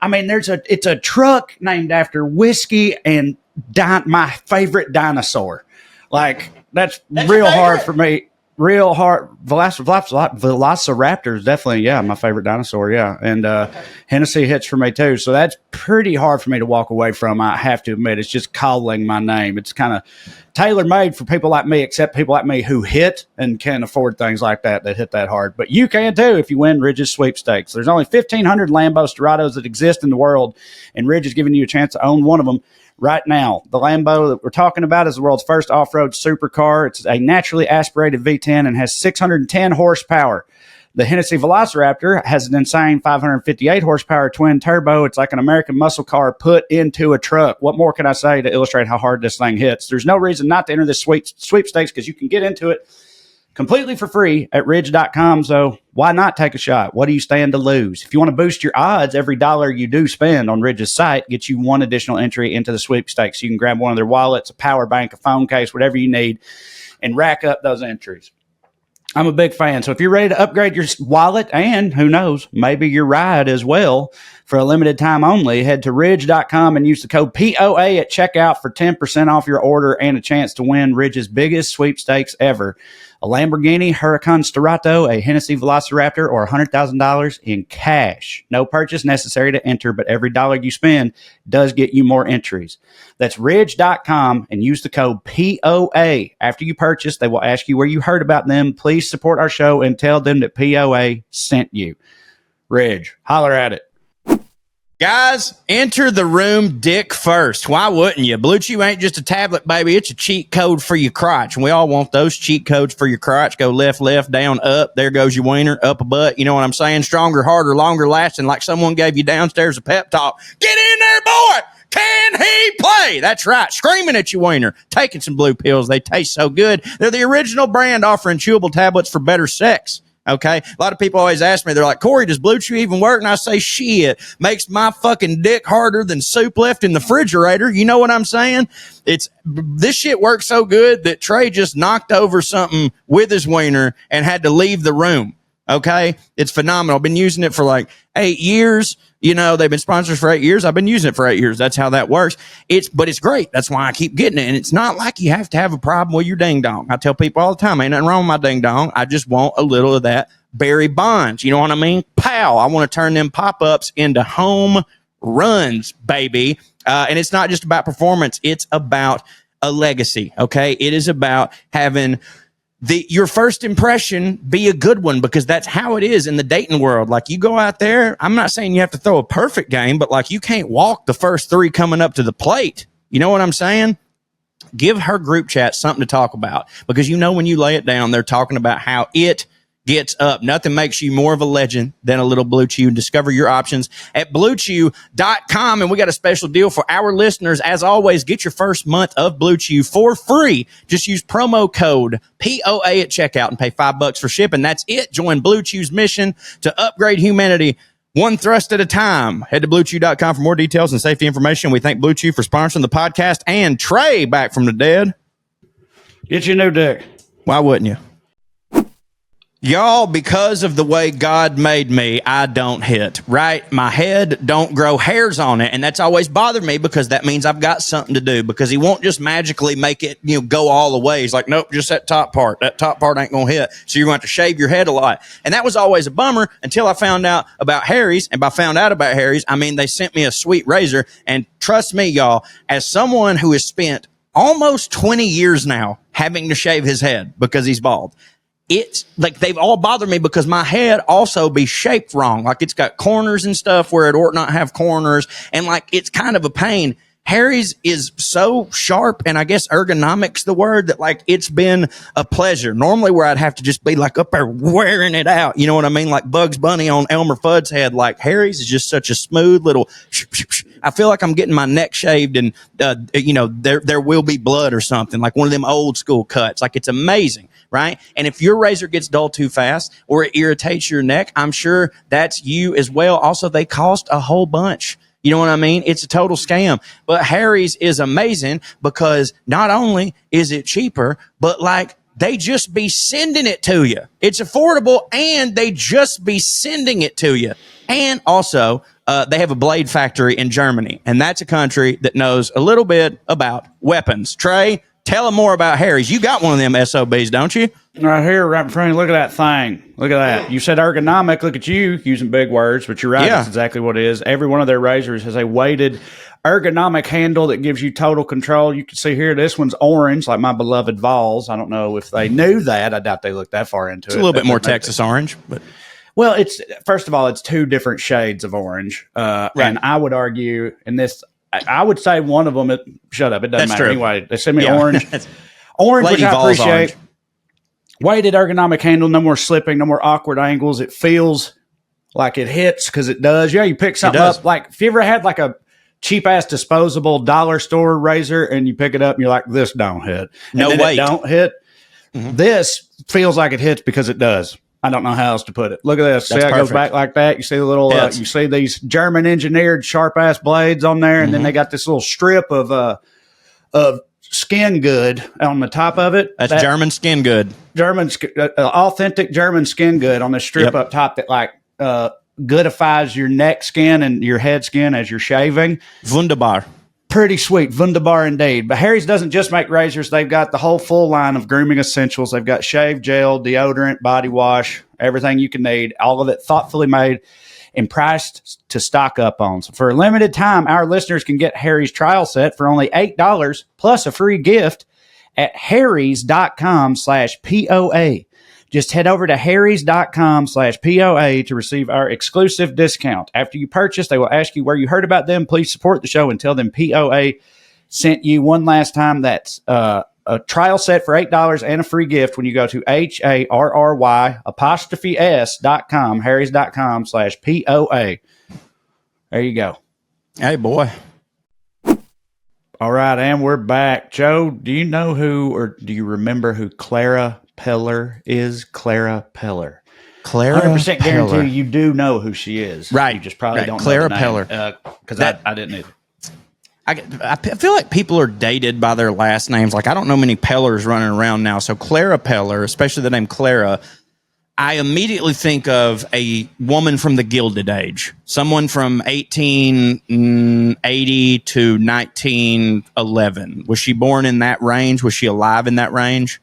it's a truck named after whiskey and my favorite dinosaur. Like that's real hard for me. Real hard. Velociraptor is definitely, my favorite dinosaur. Yeah. And Hennessy hits for me too. So that's pretty hard for me to walk away from. I have to admit, it's just calling my name. It's kind of tailor made for people like me, except people like me who hit and can afford things like that hit that hard. But you can too if you win Ridge's sweepstakes. There's only 1,500 Lambo Storados that exist in the world, and Ridge is giving you a chance to own one of them right now. The Lambo that we're talking about is the world's first off-road supercar. It's a naturally aspirated V10 and has 610 horsepower. The Hennessy Velociraptor has an insane 558 horsepower twin turbo. It's like an American muscle car put into a truck. What more can I say to illustrate how hard this thing hits? There's no reason not to enter this sweepstakes because you can get into it completely for free at ridge.com. So why not take a shot? What do you stand to lose? If you want to boost your odds, every dollar you do spend on Ridge's site gets you one additional entry into the sweepstakes. You can grab one of their wallets, a power bank, a phone case, whatever you need, and rack up those entries. I'm a big fan. So if you're ready to upgrade your wallet and who knows, maybe your ride as well for a limited time only, head to ridge.com and use the code POA at checkout for 10% off your order and a chance to win Ridge's biggest sweepstakes ever. A Lamborghini Huracan Storato, a Hennessy Velociraptor, or $100,000 in cash. No purchase necessary to enter, but every dollar you spend does get you more entries. That's ridge.com and use the code POA. After you purchase, they will ask you where you heard about them. Please support our show and tell them that POA sent you. Ridge, holler at it. Guys, enter the room dick first. Why wouldn't you? BlueChew ain't just a tablet, baby. It's a cheat code for your crotch. And we all want those cheat codes for your crotch. Go left, down, up. There goes your wiener, up a butt. You know what I'm saying? Stronger, harder, longer lasting, like someone gave you downstairs a pep talk. Get in there, boy! Can he play? That's right. Screaming at your wiener. Taking some blue pills. They taste so good. They're the original brand offering chewable tablets for better sex. Okay. A lot of people always ask me, they're like, Corey, does BlueChew even work? And I say, shit, makes my fucking dick harder than soup left in the refrigerator. You know what I'm saying? This shit works so good that Trae just knocked over something with his wiener and had to leave the room. Okay. It's phenomenal. I've been using it for like 8 years. You know, they've been sponsors for 8 years. I've been using it for 8 years. That's how that works. But it's great. That's why I keep getting it. And it's not like you have to have a problem with your ding dong. I tell people all the time, ain't nothing wrong with my ding dong. I just want a little of that Barry Bonds. You know what I mean? Pow. I want to turn them pop-ups into home runs, baby. And it's not just about performance. It's about a legacy. Okay. It is about having your first impression be a good one, because that's how it is in the dating world. Like, you go out there, I'm not saying you have to throw a perfect game, but like, you can't walk the first three coming up to the plate. You know what I'm saying? Give her group chat something to talk about, because you know, when you lay it down, they're talking about how it gets up. Nothing makes you more of a legend than a little BlueChew. Discover your options at BlueChew.com. And we got a special deal for our listeners. As always, get your first month of BlueChew for free. Just use promo code POA at checkout and pay $5 for shipping. That's it. Join BlueChew's mission to upgrade humanity one thrust at a time. Head to BlueChew.com for more details and safety information. We thank BlueChew for sponsoring the podcast, and Trae back from the dead. Get your new dick. Why wouldn't you? Y'all, because of the way God made me, I don't hit, right? My head don't grow hairs on it. And that's always bothered me, because that means I've got something to do, because he won't just magically make it, go all the way. He's like, nope, just that top part. That top part ain't going to hit. So you're going to have to shave your head a lot. And that was always a bummer until I found out about Harry's. And by found out about Harry's, I mean, they sent me a sweet razor. And trust me, y'all, as someone who has spent almost 20 years now having to shave his head because he's bald, it's like they've all bothered me, because my head also be shaped wrong. Like, it's got corners and stuff where it ought not have corners. And like, it's kind of a pain. Harry's is so sharp, and I guess ergonomics the word, that like, it's been a pleasure. Normally where I'd have to just be like up there wearing it out. You know what I mean? Like Bugs Bunny on Elmer Fudd's head. Like, Harry's is just such a smooth little, I feel like I'm getting my neck shaved, and there will be blood or something, like one of them old school cuts. Like, it's amazing. Right? And if your razor gets dull too fast, or it irritates your neck, I'm sure that's you as well. Also, they cost a whole bunch. You know what I mean? It's a total scam. But Harry's is amazing because not only is it cheaper, but like they just be sending it to you. It's affordable and they just be sending it to you. And also, they have a blade factory in Germany, and that's a country that knows a little bit about weapons. Trae, tell them more about Harry's. You got one of them SOBs, don't you? Right here, right in front of you. Look at that thing. Look at that. You said ergonomic. Look at you using big words, but you're right. Yeah. That's exactly what it is. Every one of their razors has a weighted ergonomic handle that gives you total control. You can see here, this one's orange, like my beloved Vols. I don't know if they knew that. I doubt they looked that far into it. It's a little bit more Texas orange, but... Well, it's first of all, it's two different shades of orange, right. And I would argue in this, I would say one of them. Shut up, it doesn't matter. True. Anyway, they send me orange, which I appreciate. Orange. Weighted ergonomic handle, no more slipping, no more awkward angles. It feels like it hits because it does. Yeah, you pick something up. Like if you ever had like a cheap ass disposable dollar store razor and you pick it up and you're like, this don't hit. No weight, don't hit. Mm-hmm. This feels like it hits because it does. I don't know how else to put it. Look at this. See how it goes back like that? You see the little, you see these German engineered sharp ass blades on there, and then they got this little strip of skin good on the top of it. That's German skin good. Authentic German skin good on the strip up top that like goodifies your neck skin and your head skin as you're shaving. Wunderbar. Pretty sweet. Wunderbar indeed. But Harry's doesn't just make razors. They've got the whole full line of grooming essentials. They've got shave gel, deodorant, body wash, everything you can need. All of it thoughtfully made and priced to stock up on. So for a limited time, our listeners can get Harry's trial set for only $8 plus a free gift at harrys.com/POA. Just head over to harrys.com/POA to receive our exclusive discount. After you purchase, they will ask you where you heard about them. Please support the show and tell them POA sent you. One last time, that's a trial set for $8 and a free gift when you go to HARRY_S.com, harrys.com/POA. There you go. Hey, boy. All right, and we're back. Joe, do you know who, or do you remember who Clara Peller is? Clara Peller. Clara 100% guarantee you do know who she is. Right. You just probably don't Clara know Peller. Because I didn't either. I feel like people are dated by their last names. Like, I don't know many Pellers running around now. So Clara Peller, especially the name Clara, I immediately think of a woman from the Gilded Age. Someone from 1880 to 1911. Was she born in that range? Was she alive in that range?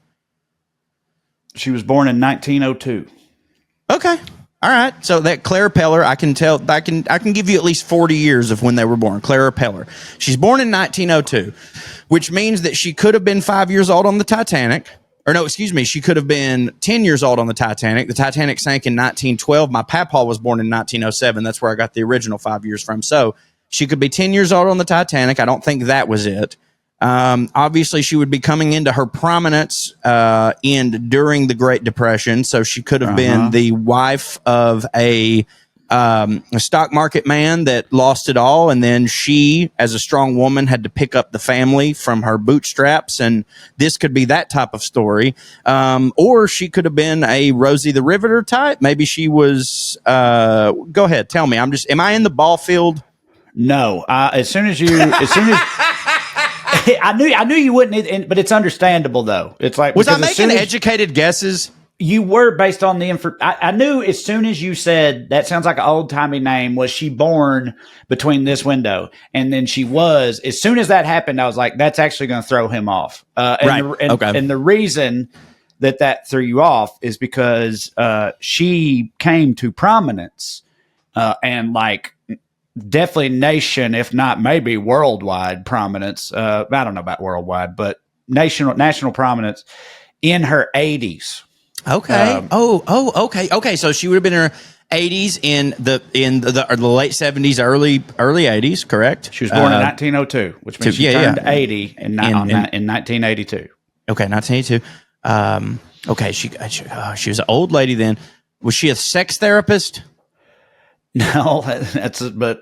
She was born in 1902. Okay. All right. So that Clara Peller, I can tell, I can give you at least 40 years of when they were born. Clara Peller. She's born in 1902, which means that she could have been 5 years old on the Titanic. Or no, excuse me. She could have been 10 years old on the Titanic. The Titanic sank in 1912. My papaw was born in 1907. That's where I got the original 5 years from. So she could be 10 years old on the Titanic. I don't think that was it. Obviously, she would be coming into her prominence during the Great Depression. So she could have been the wife of a stock market man that lost it all. And then she, as a strong woman, had to pick up the family from her bootstraps. And this could be that type of story. Or she could have been a Rosie the Riveter type. Maybe she was, go ahead, tell me. Am I in the ball field? No. As soon as I knew you wouldn't, but it's understandable though. It's like, was I making educated guesses? You were, based on the info. I knew as soon as you said that sounds like an old timey name. Was she born between this window? And then she was. As soon as that happened, I was like, that's actually going to throw him off. And the reason that threw you off is because she came to prominence and like definitely nation, if not maybe worldwide prominence. I don't know about worldwide, but national prominence in her 80s. Okay. Okay. So she would have been in her 80s in the late 70s, early 80s, correct? She was born in 1902, which means she turned 80 in 1982. Okay, 1982. Okay, she was an old lady then. Was she a sex therapist? No, that's a lot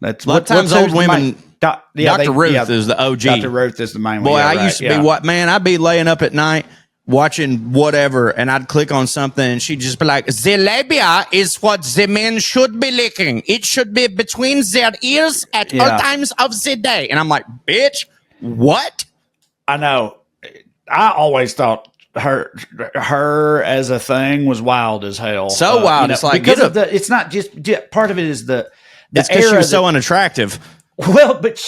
of times old women. Dr. Ruth is the OG. Dr. Ruth is the main one. Boy, I used to be I'd be laying up at night watching whatever, and I'd click on something, and she'd just be like, "The labia is what the men should be licking. It should be between their ears at all times of the day." And I'm like, "Bitch, what?" I know. I always thought her as a thing was wild as hell. So wild. It's like because of it's not just part of it is the it's because she was so unattractive. Well, but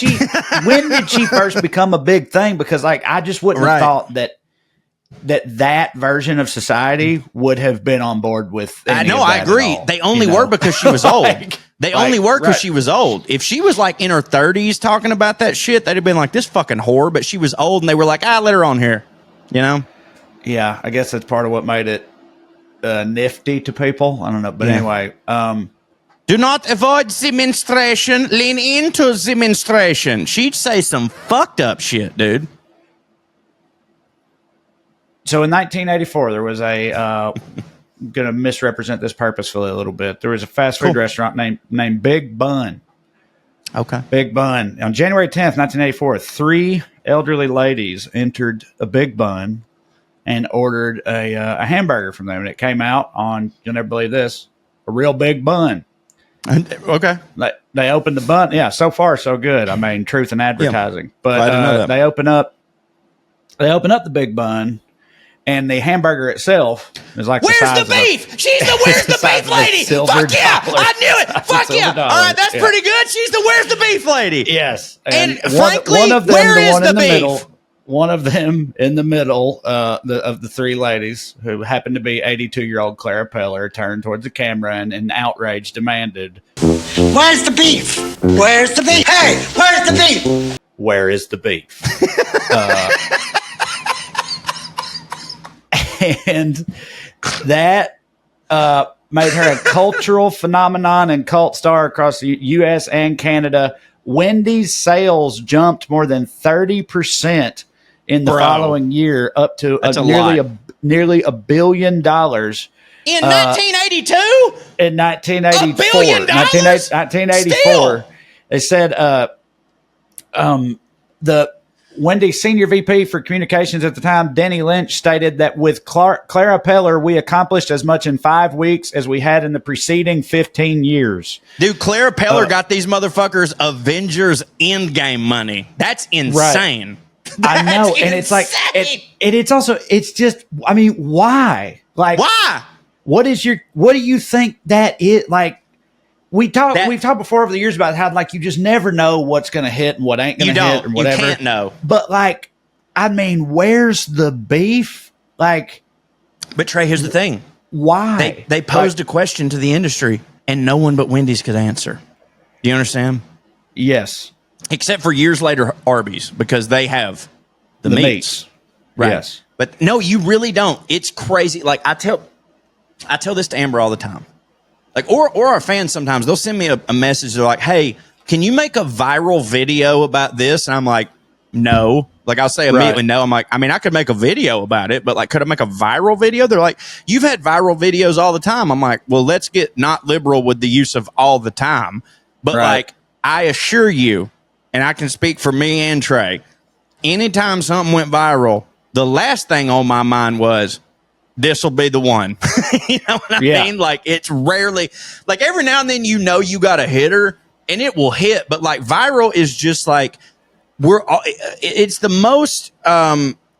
when did she first become a big thing? Because like I just wouldn't have thought that version of society would have been on board with. I know, I agree. They only were because she was old. They only were because she was old. If she was like in her 30s talking about that shit, they'd have been like, this fucking whore. But she was old, and they were like, let her on here. You know? Yeah, I guess that's part of what made it nifty to people. I don't know, but anyway. Do not avoid the menstruation. Lean into the menstruation. She'd say some fucked up shit, dude. So in 1984, there was a, I'm going to misrepresent this purposefully a little bit. There was a fast food restaurant named Big Bun. Okay. Big Bun. On January 10th, 1984, 3 elderly ladies entered a Big Bun and ordered a hamburger from them. And it came out on, you'll never believe this, a real big bun. Okay. They opened the bun. Yeah, so far so good. I mean, truth in advertising. Yeah. But they open up the big bun, and the hamburger itself is like where's the beef? Where's the beef lady? Fuck yeah! I knew it. Fuck yeah! All right, that's pretty good. She's the where's the beef lady? Yes. And frankly, one of them, where is the beef? One of them in the middle of the 3 ladies, who happened to be 82-year-old Clara Peller, turned towards the camera and in outrage demanded, "Where's the beef? Where's the beef? Hey, where's the beef? Where is the beef?" And that made her a cultural phenomenon and cult star across the U.S. and Canada. Wendy's sales jumped more than 30% in the following year, up to nearly $1 billion. In 1982? In 1984. $1 billion? 1984. Still? They said the Wendy's senior VP for communications at the time, Denny Lynch, stated that with Clara Peller, we accomplished as much in 5 weeks as we had in the preceding 15 years. Dude, Clara Peller got these motherfuckers Avengers Endgame money. That's insane. Right. I know. And it's like, it's just, I mean, why? Like, why? What do you think that is? Like, we've talked before over the years about how, like, you just never know what's going to hit and what ain't going to hit or whatever. You can't know. But, like, I mean, where's the beef? Like, but Trae, here's the thing. Why? They posed a question to the industry, and no one but Wendy's could answer. Do you understand? Yes. Except for years later, Arby's, because they have the meats. Right. Yes. But no, you really don't. It's crazy. Like, I tell this to Amber all the time. Like, or our fans sometimes, they'll send me a message. They're like, "Hey, can you make a viral video about this?" And I'm like, "No." Like, I'll say immediately no. I'm like, I mean, I could make a video about it, but like, could I make a viral video? They're like, "You've had viral videos all the time." I'm like, well, let's get not liberal with the use of all the time. But like, I assure you, and I can speak for me and Trae, anytime something went viral, the last thing on my mind was, this will be the one. You know what I mean? Like, it's rarely, like, every now and then, you got a hitter and it will hit, but like, viral is just like, it's the most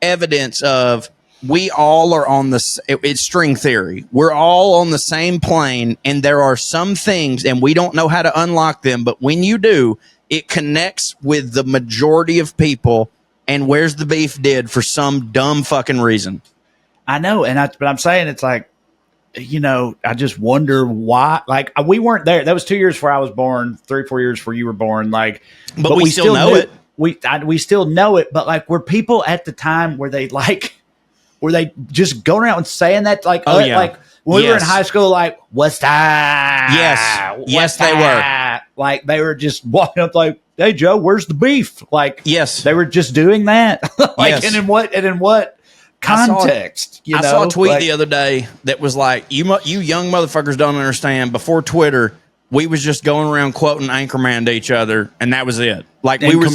evidence of we all are on it's string theory. We're all on the same plane, and there are some things, and we don't know how to unlock them, but when you do, it connects with the majority of people, and Where's the Beef did for some dumb fucking reason. I know, but I'm saying it's like, I just wonder why. Like, we weren't there. That was 2 years before I was born, 3 or 4 years before you were born. Like, but we still know it. We still know it, but like, were people at the time were they just going around and saying that? Like, like when we were in high school, like, what's that? Yes, they were. Like, they were just walking up like, "Hey, Joe, where's the beef?" Like, yes, they were just doing that. Like, and in what context? I saw a tweet the other day that was like, you young motherfuckers don't understand. Before Twitter, we was just going around quoting Anchorman to each other, and that was it. Like, we was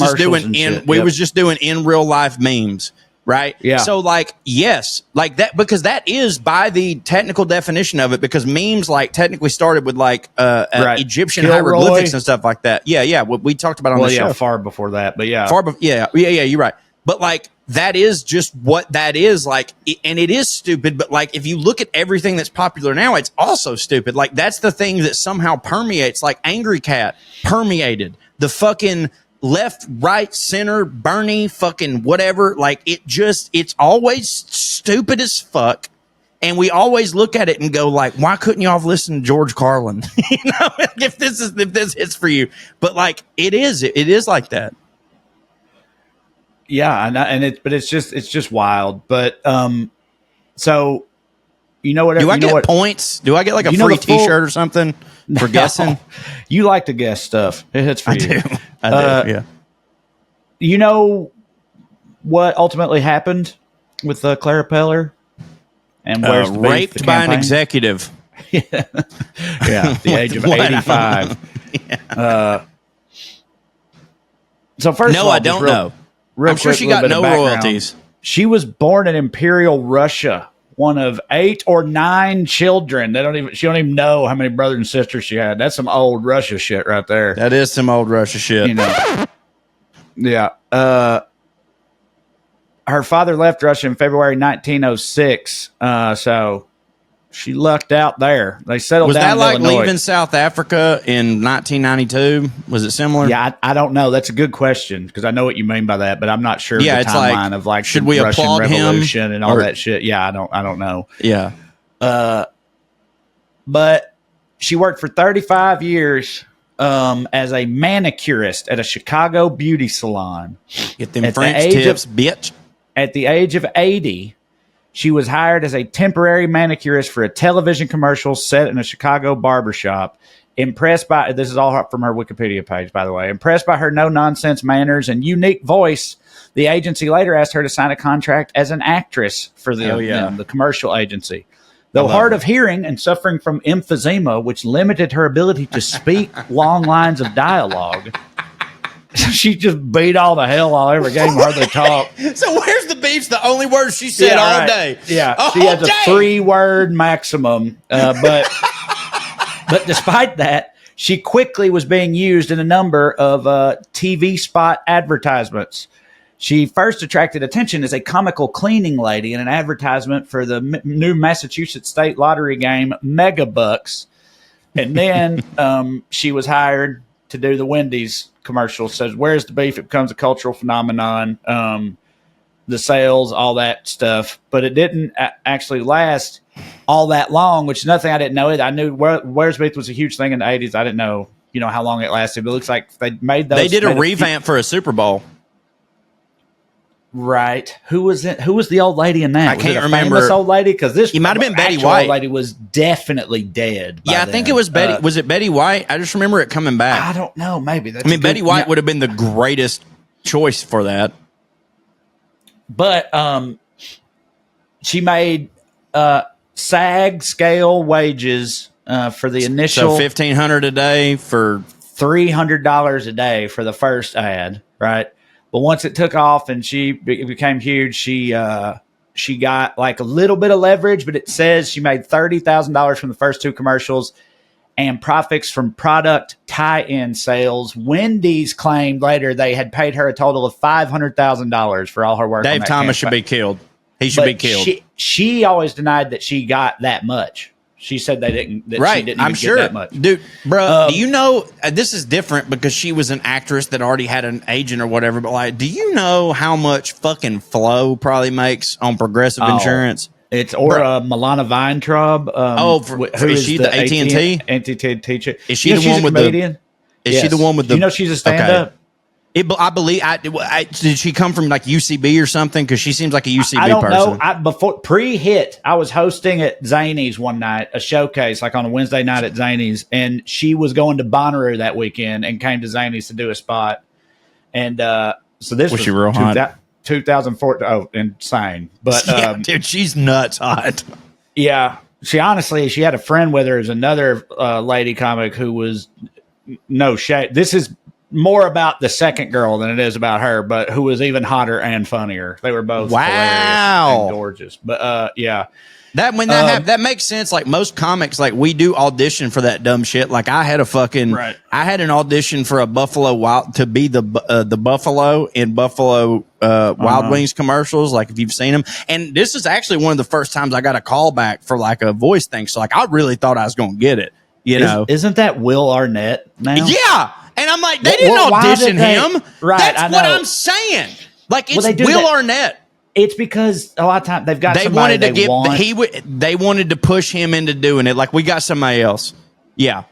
just doing in real life memes. Right. Yeah. So like, yes, like that, because that is by the technical definition of it, because memes like technically started with like Egyptian hieroglyphics and stuff like that. Yeah. Yeah. We talked about on the show. Far before that, but yeah. Yeah. You're right. But like, that is just what that is like. And it is stupid. But like, if you look at everything that's popular now, it's also stupid. Like that's the thing that somehow permeates, like Angry Cat permeated the fucking left, right, center, Bernie, fucking whatever. Like it's always stupid as fuck. And we always look at it and go like, why couldn't y'all have listened to George Carlin? If this hits for you, but like it is like that. Yeah. But it's just wild. But, so you know what? Do I get points? Do I get like a free t-shirt or something for guessing? You like to guess stuff. It hits for you. I do. Yeah. You know what ultimately happened with Clara Peller? And where's the raped by an executive? Yeah, the age of 85. Yeah. So first, I don't know. I'm sure she got no royalties. She was born in Imperial Russia, one of 8 or 9 children. She don't even know how many brothers and sisters she had. That's some old Russia shit right there. That is some old Russia shit. You know. Yeah. Her father left Russia in February 1906. So she lucked out there. They settled down in Illinois. Was that like leaving South Africa in 1992? Was it similar? Yeah, I don't know. That's a good question because I know what you mean by that, but I'm not sure the timeline of like should the we Russian applaud Revolution him and all that shit. Yeah, I don't know. Yeah. But she worked for 35 years as a manicurist at a Chicago beauty salon. Get them French tips, bitch. At the age of 80, she was hired as a temporary manicurist for a television commercial set in a Chicago barbershop. This is all from her Wikipedia page, by the way. Impressed by her no-nonsense manners and unique voice, the agency later asked her to sign a contract as an actress for the commercial agency. Though hard of hearing and suffering from emphysema, which limited her ability to speak long lines of dialogue, she just beat all the hell out of every game, hardly talk. So where's the beef's the only words she said all day? Yeah, she has a 3-word maximum. But despite that, she quickly was being used in a number of TV spot advertisements. She first attracted attention as a comical cleaning lady in an advertisement for the new Massachusetts state lottery game Megabucks. And then she was hired to do the Wendy's commercial. Says, where's the beef? It becomes a cultural phenomenon. The sales, all that stuff. But it didn't actually last all that long, which is nothing I didn't know. I knew Where's Beef was a huge thing in the 80s. I didn't know, how long it lasted. But it looks like they made those. They did a revamp for a Super Bowl. Right. Who was it? Who was the old lady in that? I can't remember. Famous old lady? Because this might have been Betty White. Old lady was definitely dead. Yeah, I think it was Betty. Was it Betty White? I just remember it coming back. I don't know. Maybe. Betty White would have been the greatest choice for that. But she made SAG scale wages for the initial. So $1,500 a day for $300 a day for the first ad, right? But once it took off and it became huge, she got like a little bit of leverage, but it says she made $30,000 from the first 2 commercials and profits from product tie-in sales. Wendy's claimed later they had paid her a total of $500,000 for all her work. Dave Thomas should be killed. He should be killed. She always denied that she got that much. She said they didn't. That right, she didn't I'm even sure, get that much. Dude, bro. Do you know this is different because she was an actress that already had an agent or whatever? But like, do you know how much fucking Flo probably makes on Progressive Insurance? It's Milana Weintraub. Is she the AT&T? AT&T teacher. Is she the one with comedian? Is she the one with the? She's a stand-up. Okay. I believe. Did she come from like UCB or something? Because she seems like a UCB person. I don't know. Before pre-hit, I was hosting at Zany's one night, a showcase like on a Wednesday night at Zany's, and she was going to Bonnaroo that weekend and came to Zany's to do a spot. And so this was she real hot? 2004. Oh, insane! But yeah, dude, she's nuts hot. Yeah, she had a friend with her as another lady comic who was no shade. This is more about the second girl than it is about her, but who was even hotter and funnier. They were both hilarious and gorgeous. But yeah. That makes sense. Like most comics, like we do audition for that dumb shit. Like I had I had an audition for a Buffalo Wild to be the Buffalo in Buffalo Wild Wings commercials. Like if you've seen them, and this is actually one of the first times I got a call back for like a voice thing. So like I really thought I was going to get it. You know, isn't that Will Arnett now? Yeah, and I'm like, they didn't audition him. Right, that's what I'm saying. Like it's Will Arnett. It's because a lot of times they've got they wanted to push him into doing it. Like we got somebody else. Yeah.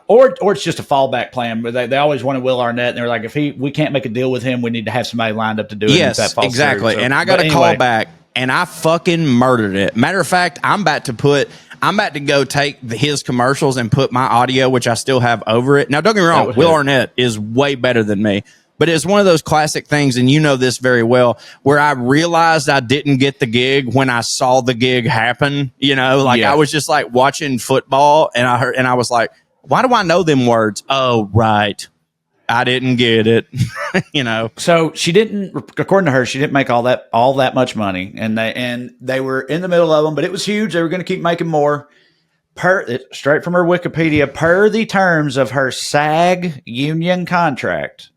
Or it's just a fallback plan. But they always wanted Will Arnett, and they're like, if we can't make a deal with him, we need to have somebody lined up to do it. Yes, if that exactly. Through. So, and I got a call back, and I fucking murdered it. Matter of fact, I'm about to go take his commercials and put my audio, which I still have, over it. Now, don't get me wrong, Will Arnett is way better than me. But it's one of those classic things, and you know this very well, where I realized I didn't get the gig when I saw the gig happen. You know, like I was just like watching football, and I was like, why do I know them words? Oh, right. I didn't get it. You know. So she didn't, according to her, she didn't make all that much money, and they were in the middle of them, but it was huge. They were going to keep making more. Straight from her Wikipedia, per the terms of her SAG union contract,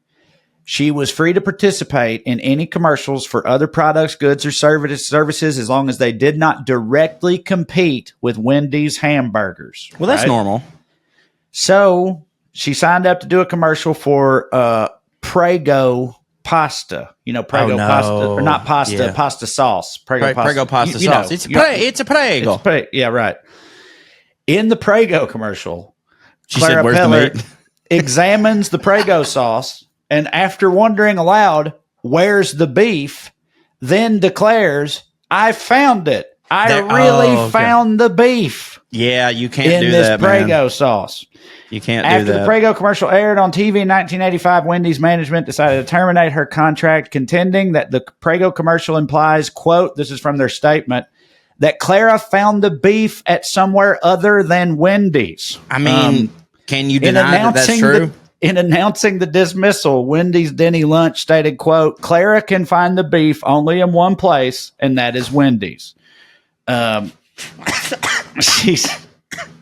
she was free to participate in any commercials for other products, goods, or services as long as they did not directly compete with Wendy's hamburgers. Well, that's normal. So she signed up to do a commercial for Prego pasta. You know, Prego pasta, or not pasta, pasta sauce. Prego pasta sauce. It's a Prego. Yeah, right. In the Prego commercial, Clara Peller examines the Prego sauce, and after wondering aloud, "Where's the beef?" then declares, "I found it. I found the beef." Yeah, you can't do that, in this Prego sauce. You can't do that. After the Prego commercial aired on TV in 1985, Wendy's management decided to terminate her contract, contending that the Prego commercial implies, quote, this is from their statement, that Clara found the beef at somewhere other than Wendy's. I mean, can you deny that that's true? In announcing the dismissal, Wendy's Denny Lunch stated, quote, Clara can find the beef only in one place, and that is Wendy's.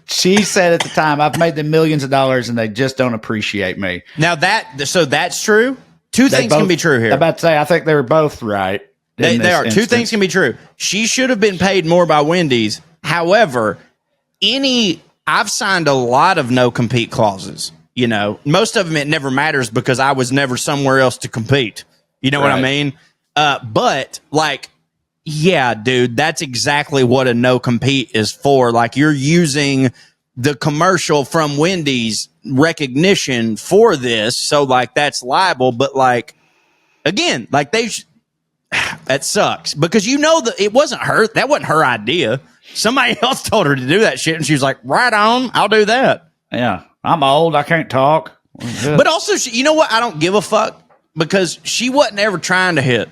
She said at the time, I've made them millions of dollars, and they just don't appreciate me. Now, so that's true? Two things can be true here. I'm about to say, I think they were both right. They are. Instance. Two things can be true. She should have been paid more by Wendy's. However, I've signed a lot of no-compete clauses. You know, most of them it never matters because I was never somewhere else to compete. You know what I mean? But like, yeah, dude, that's exactly what a no compete is for. Like, you're using the commercial from Wendy's recognition for this, so like that's liable. But like, again, like that sucks because you know that it wasn't her. That wasn't her idea. Somebody else told her to do that shit, and she was like, "Right on, I'll do that." Yeah. I'm old. I can't talk. But also, you know what? I don't give a fuck because she wasn't ever trying to hit.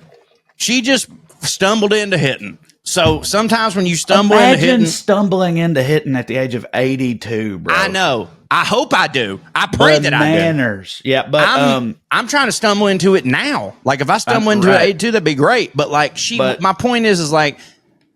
She just stumbled into hitting. So sometimes when you stumble into hitting. Stumbling into hitting at the age of 82, bro. I know. I hope I do. I pray that I do. Manners. Yeah, but I'm trying to stumble into it now. Like if I stumble into it at 82, that'd be great. But like my point is like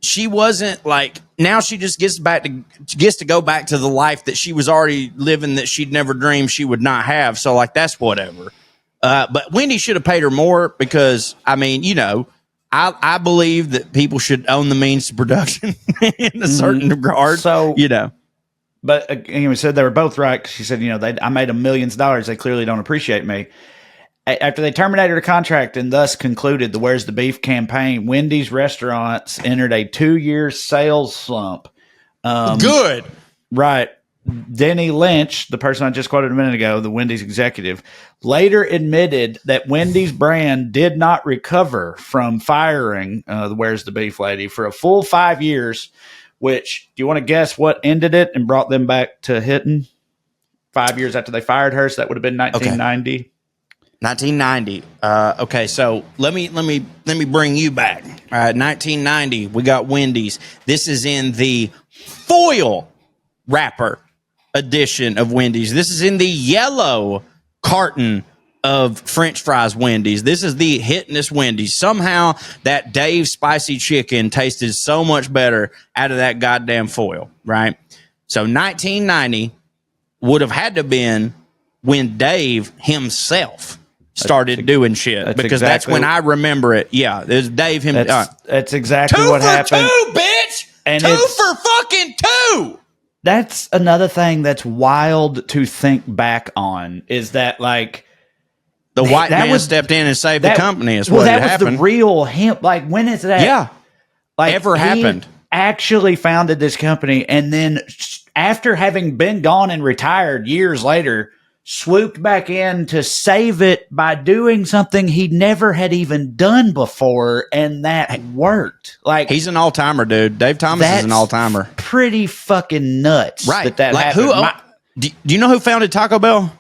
she wasn't like. Now she just gets to go back to the life that she was already living that she'd never dreamed she would not have. So like that's whatever. But Wendy should have paid her more because I mean, you know, I believe that people should own the means to production in a certain regard. So you know, but again, we said they were both right. She said, you know, I made them millions of dollars. They clearly don't appreciate me. After they terminated her contract and thus concluded the Where's the Beef campaign, Wendy's restaurants entered a 2-year sales slump. Good. Right. Denny Lynch, the person I just quoted a minute ago, the Wendy's executive, later admitted that Wendy's brand did not recover from firing the Where's the Beef lady for a full 5 years, which, do you want to guess what ended it and brought them back to hitting? 5 years after they fired her, so that would have been 1990. Okay. 1990. Okay, so let me bring you back. All right, 1990. We got Wendy's. This is in the foil wrapper edition of Wendy's. This is in the yellow carton of French fries Wendy's. This is the hitness Wendy's. Somehow that Dave spicy chicken tasted so much better out of that goddamn foil, right? So 1990 would have had to been when Dave himself started doing shit, because that's when I remember it. Yeah, there's Dave himself. That's exactly what happened. 2 for 2, bitch! And 2 for fucking 2! That's another thing that's wild to think back on, is that, like, the white man stepped in and saved the company. Is what happened. That was the real him. Like, when is that? Yeah, like, ever happened? Actually founded this company, and then after having been gone and retired years later, swooped back in to save it by doing something he never had even done before, and that worked. Like, he's an all-timer, dude. Dave Thomas is an all-timer. Pretty fucking nuts, right? That like, happened. Do you know who founded Taco Bell?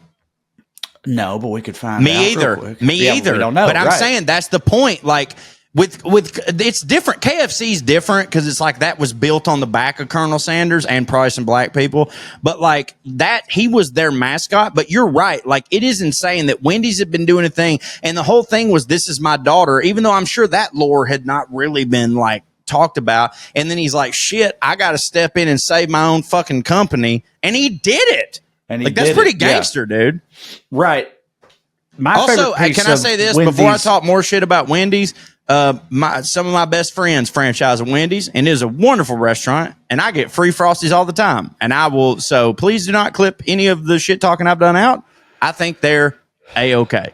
No, but we could find Me either. Me either. We don't know. But I'm saying that's the point. Like, with it's different. KFC's different because it's like that was built on the back of Colonel Sanders and probably some black people. But like that, he was their mascot. But you're right. Like, it is insane that Wendy's had been doing a thing, and the whole thing was, this is my daughter, even though I'm sure that lore had not really been like talked about. And then he's like, shit, I got to step in and save my own fucking company. And he did it. And like, that's pretty gangster, dude. Right. Also, can I say this before I talk more shit about Wendy's? Some of my best friends franchise a Wendy's, and it is a wonderful restaurant, and I get free Frosties all the time. And I will, so please do not clip any of the shit talking I've done out. I think they're A-okay.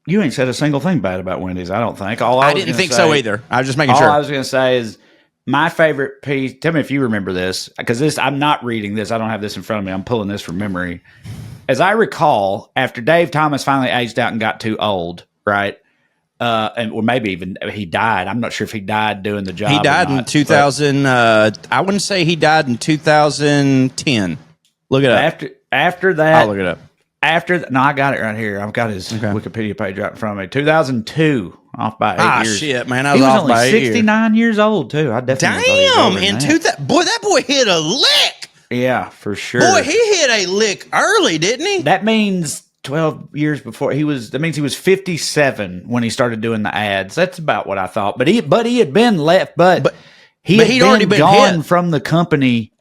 You ain't said a single thing bad about Wendy's, I don't think. I didn't think so either. I was just making sure. All I was going to say is, my favorite piece, tell me if you remember this, because I'm not reading this. I don't have this in front of me. I'm pulling this from memory. As I recall, after Dave Thomas finally aged out and got too old, right? Or maybe even he died. I'm not sure if he died doing the job. He died in 2000. I wouldn't say he died in 2010. Look it up. After that, I'll look it up. No, I got it right here. I've got his Wikipedia page right in front of me. 2002, off by 8 years. Shit, man! I was off by 8 years. 69 years old too. I definitely damn. In 2000, boy, that boy hit a lick. Yeah, for sure. Boy, he hit a lick early, didn't he? That means 12 years before that means he was 57 when he started doing the ads. That's about what I thought. But he had been left, but he'd already been gone from the company.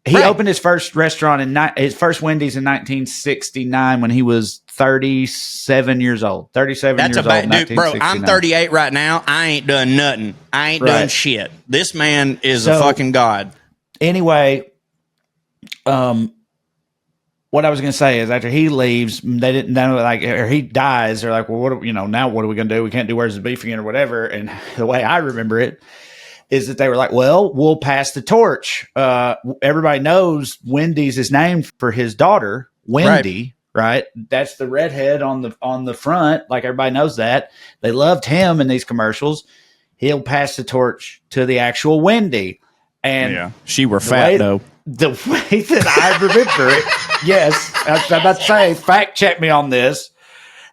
He opened his first restaurant his first Wendy's in 1969 when he was 37 years old. 37 years old. Dude, bro, I'm 38 right now. I ain't done nothing. I ain't done shit. This man is a fucking god. Anyway, what I was going to say is, after he leaves, they didn't know, like, or he dies. They're like, well, now what are we going to do? We can't do Where's the Beef again or whatever. And the way I remember it is that they were like, well, we'll pass the torch. Everybody knows Wendy's is named for his daughter, Wendy, right? That's the redhead on the front. Like, everybody knows that. They loved him in these commercials. He'll pass the torch to the actual Wendy. And she were fat, though. The way that I remember it, yes, I was about to say, fact check me on this.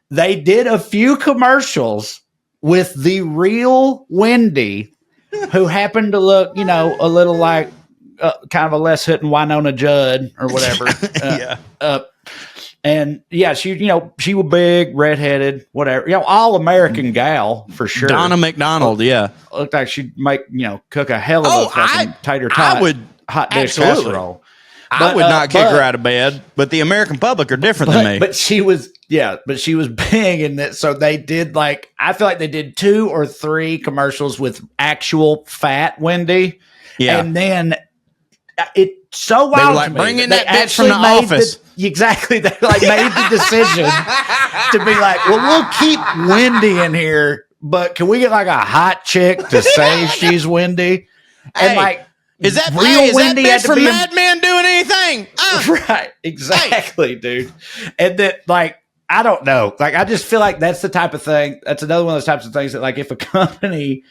They did a few commercials with the real Wendy, who happened to look, a little like kind of a less hitting Winona Judd or whatever. And she was big, redheaded, whatever. All American gal for sure. Donna McDonald, looked like she'd make cook a hell of a fucking tater tot. Hot dish casserole. I would not kick her out of bed, but the American public are different than me. But she was big in that. So they did, like, I feel like they did 2 or 3 commercials with actual fat Wendy. Yeah. And then it so wild. They were like, bring in that bitch from the office. Exactly. They like made the decision to be like, well, we'll keep Wendy in here, but can we get like a hot chick to say she's Wendy? And like, is that bitch from Mad Men doing anything? Right, exactly, dude. And that, like, I don't know. Like, I just feel like that's the type of thing. That's another one of those types of things that, like, if a company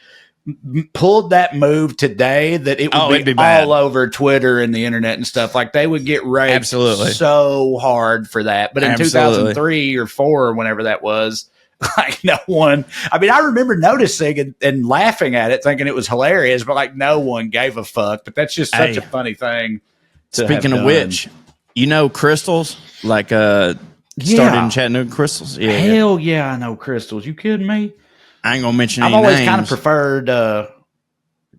pulled that move today, that it would be all over Twitter and the internet and stuff. Like, they would get raped so hard for that. But in 2003 or 4 or whenever that was, like, no one, I mean, I remember noticing and laughing at it, thinking it was hilarious, but like, no one gave a fuck. But that's just such a funny thing. Speaking of which, crystals, like started in Chattanooga. Crystals. Yeah. Hell yeah, I know Crystals. You kidding me? I ain't gonna mention any I've always names. kind of preferred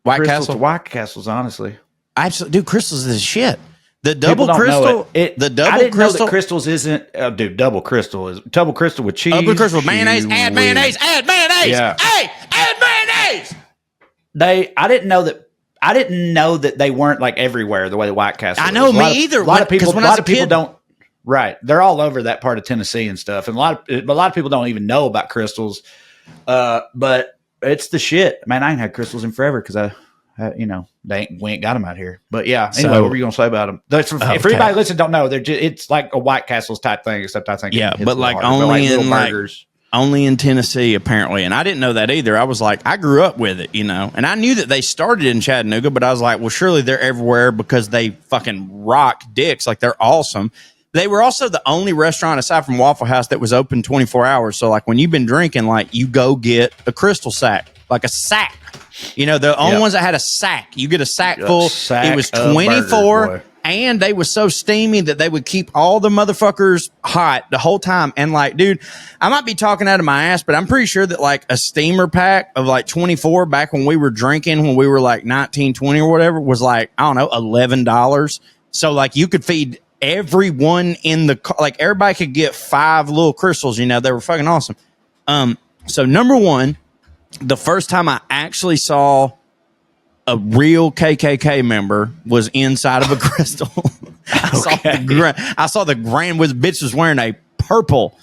White Crystals Castle to White Castles, honestly. Absolutely, dude. Crystals is shit. The double crystal. The double I didn't crystal. know that Crystals isn't. Dude, double crystal with cheese. Double crystal with mayonnaise. Add mayonnaise. Add mayonnaise. Yeah. Hey, add mayonnaise. I didn't know that they weren't like everywhere the way the White Castle. I know, me either. A lot of people don't. Right, they're all over that part of Tennessee and stuff, and a lot of people don't even know about Crystals. But it's the shit, man. I ain't had Crystals in forever because we ain't got them out here. But yeah, anyway, what were you gonna say about them? If anybody listening don't know, it's like a White Castles type thing, except I think but like only in burgers. Only in Tennessee, apparently. And I didn't know that either. I was like, I grew up with it, And I knew that they started in Chattanooga, but I was like, well, surely they're everywhere because they fucking rock dicks. Like, they're awesome. They were also the only restaurant aside from Waffle House that was open 24 hours. So, like, when you've been drinking, like, you go get a Crystal sack, like a sack. The only ones that had a sack. You get a sack full. It was 24. Burgers, and they were so steamy that they would keep all the motherfuckers hot the whole time. And like, dude, I might be talking out of my ass, but I'm pretty sure that like a steamer pack of like 24 back when we were drinking, when we were like 19, 20 or whatever, was like, I don't know, $11. So like you could feed everyone in the, like everybody could get 5 little Crystals, they were fucking awesome. So number one, the first time I actually saw a real KKK member was inside of a Crystal. I saw the Grand Wizard. Bitch was wearing a purple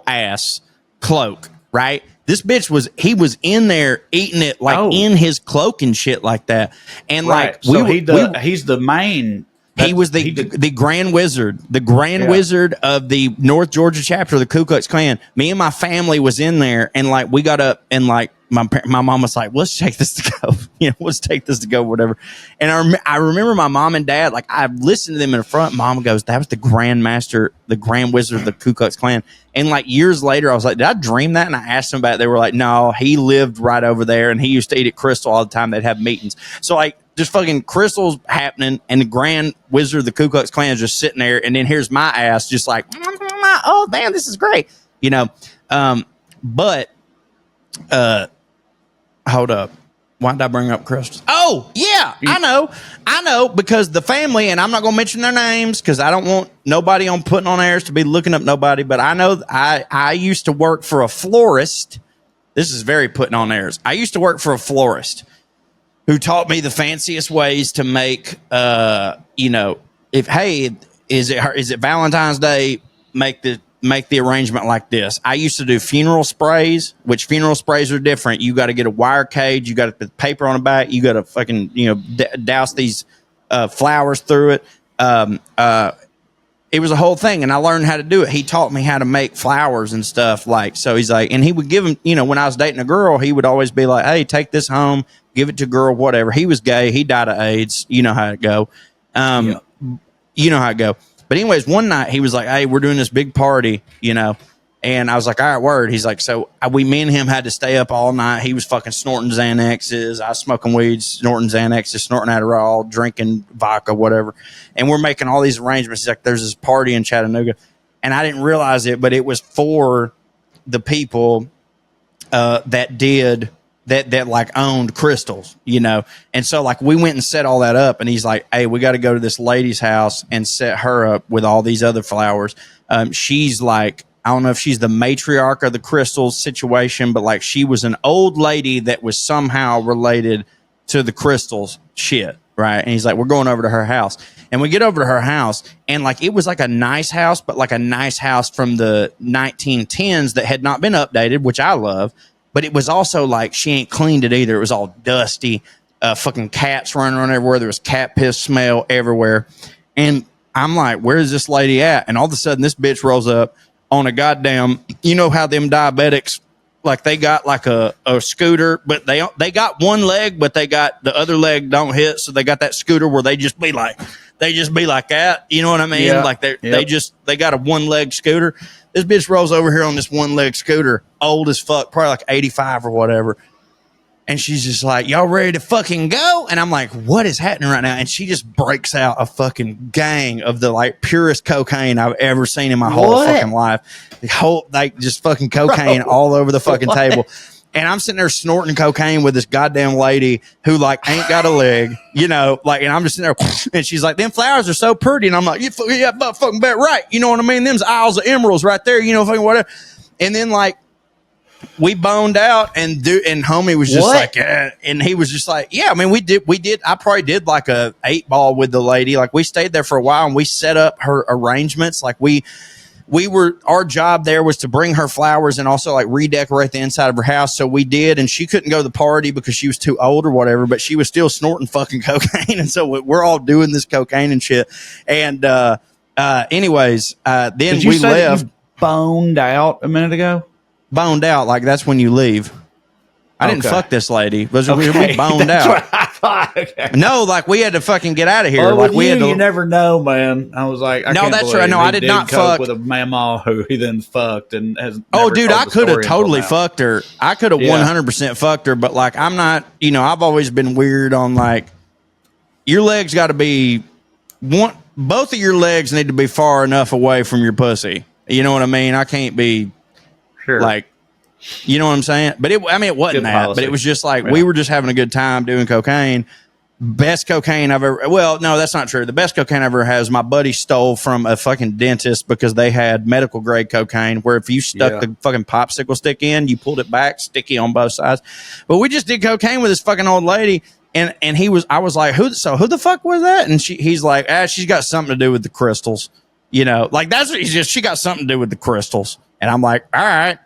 ass cloak, right? This bitch he was in there eating it like in his cloak and shit like that. And right. like, so he's the main. He was the Grand Wizard, Wizard of the North Georgia chapter of the Ku Klux Klan. Me and my family was in there, and like we got up, and like my mom was like, "Let's take this to go, let's take this to go, whatever." And I remember my mom and dad, like I listened to them in the front. Mom goes, "That was the Grand Master, the Grand Wizard of the Ku Klux Klan." And like years later, I was like, "Did I dream that?" And I asked them about it. They were like, "No, he lived right over there, and he used to eat at Crystal all the time. They'd have meetings." So like, just fucking Crystals happening, and the Grand Wizard of the Ku Klux Klan is just sitting there, and then here's my ass just like, oh man, this is great, but hold up, why did I bring up Crystals? Oh yeah, I know, because the family, and I'm not gonna mention their names because I don't want nobody on putting on airs to be looking up nobody, but I know I used to work for a florist. This is very putting on airs. I used to work for a florist who taught me the fanciest ways to make, is it Valentine's Day? Make the arrangement like this. I used to do funeral sprays, which funeral sprays are different. You got to get a wire cage. You got to put paper on the back. You got to fucking, douse these flowers through it. It was a whole thing, and I learned how to do it. He taught me how to make flowers and stuff. Like, so he's like, and he would give them, when I was dating a girl, he would always be like, "Hey, take this home, give it to a girl, whatever." He was gay. He died of AIDS. You know how it go. You know how it go. But anyways, one night he was like, "Hey, we're doing this big party, And I was like, "All right, word." He's like, so me and him had to stay up all night. He was fucking snorting Xanaxes. I was smoking weed, snorting Xanaxes, snorting Adderall, drinking vodka, whatever. And we're making all these arrangements. He's like, "There's this party in Chattanooga." And I didn't realize it, but it was for the people that like owned Crystals, And so like we went and set all that up, and he's like, "Hey, we got to go to this lady's house and set her up with all these other flowers." She's like, I don't know if she's the matriarch of the Crystals situation, but like she was an old lady that was somehow related to the Crystals shit, right? And he's like, "We're going over to her house." And we get over to her house, and like it was like a nice house, but like a nice house from the 1910s that had not been updated, which I love. But it was also like she ain't cleaned it either. It was all dusty, fucking cats running around everywhere. There was cat piss smell everywhere. And I'm like, "Where is this lady at?" And all of a sudden, this bitch rolls up on a goddamn, how them diabetics, like they got like a scooter, but they got one leg, but they got the other leg don't hit. So they got that scooter where they just be like that. You know what I mean? Yeah. Like they got a one leg scooter. This bitch rolls over here on this one leg scooter, old as fuck, probably like 85 or whatever. And she's just like, y'all ready to fucking go? And I'm like, what is happening right now? And she just breaks out a fucking gang of the like purest cocaine I've ever seen in my whole fucking life. The whole, like, just fucking cocaine all over the fucking table. And I'm sitting there snorting cocaine with this goddamn lady who like ain't got a leg, you know, like, and I'm just sitting there and she's like, them flowers are so pretty. And I'm like, yeah, but fucking bet right. You know what I mean? Them's aisles of emeralds right there, you know, fucking whatever. And then like, we boned out and homie was just like, and he was just like, yeah, I mean, we did. I probably did like a 8-ball with the lady. Like we stayed there for a while and we set up her arrangements. Like our job there was to bring her flowers and also like redecorate the inside of her house. So we did, and she couldn't go to the party because she was too old or whatever, but she was still snorting fucking cocaine. And so we're all doing this cocaine and shit. And, anyways, then we left. Boned out a minute ago. Boned out, like that's when you leave. I didn't fuck this lady. We boned out. What I thought. Okay. No, like we had to fucking get out of here. Well, like we had to. You never know, man. I was like, no, that's right. No, I did not fuck with a mama who he then fucked and has. Oh, dude, I could have totally fucked her. I could have 100% fucked her, but like I'm not. You know, I've always been weird on like your legs got to be one. Both of your legs need to be far enough away from your pussy. You know what I mean? I can't be. Sure. Like, you know what I'm saying? But it wasn't good that, policy. But it was just like, we were just having a good time doing cocaine. Best cocaine I've ever, well, no, that's not true. The best cocaine I ever had is my buddy stole from a fucking dentist because they had medical grade cocaine where if you stuck the fucking popsicle stick in, you pulled it back, sticky on both sides. But we just did cocaine with this fucking old lady. And I was like, who the fuck was that? And he's like, she's got something to do with the crystals. You know, like that's what she got something to do with the crystals. And I'm like, all right,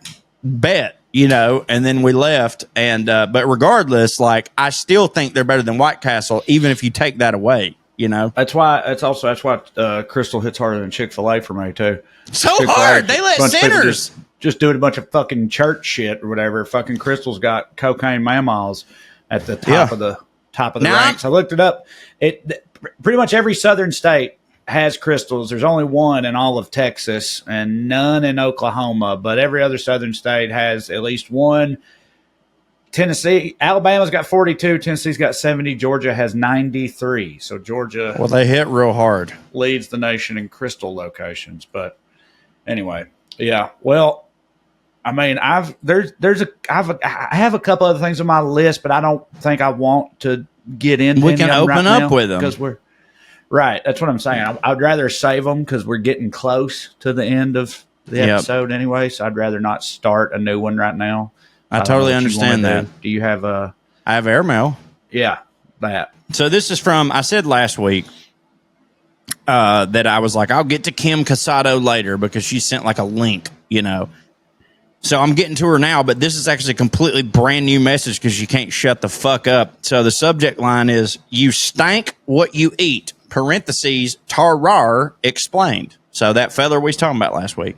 bet, you know, and then we left. And, but regardless, like, I still think they're better than White Castle, even if you take that away, you know? That's why Crystal hits harder than Chick-fil-A for me, too. So hard. They let sinners just doing a bunch of fucking church shit or whatever. Fucking Crystal's got cocaine mammals at the top of the ranks. I looked it up. Pretty much every southern state has crystals. There's only one in all of Texas and none in Oklahoma, but every other southern state has at least one. Alabama's got 42, Tennessee's got 70, Georgia has 93. So Georgia, well, they hit real hard, leads the nation in crystal locations. But anyway, yeah. Well, I mean, I have a couple other things on my list, but I don't think I want to get into. We can open up with them because we're. Right, that's what I'm saying. I'd rather save them because we're getting close to the end of the episode anyway, so I'd rather not start a new one right now. I totally understand that. Do you have a... I have airmail. Yeah, that. So this is from, I said last week that I was like, I'll get to Kim Casado later because she sent like a link, you know. So I'm getting to her now, but this is actually a completely brand new message because you can't shut the fuck up. So the subject line is, you stank what you eat. Parentheses, tarar explained. So that feather we was talking about last week.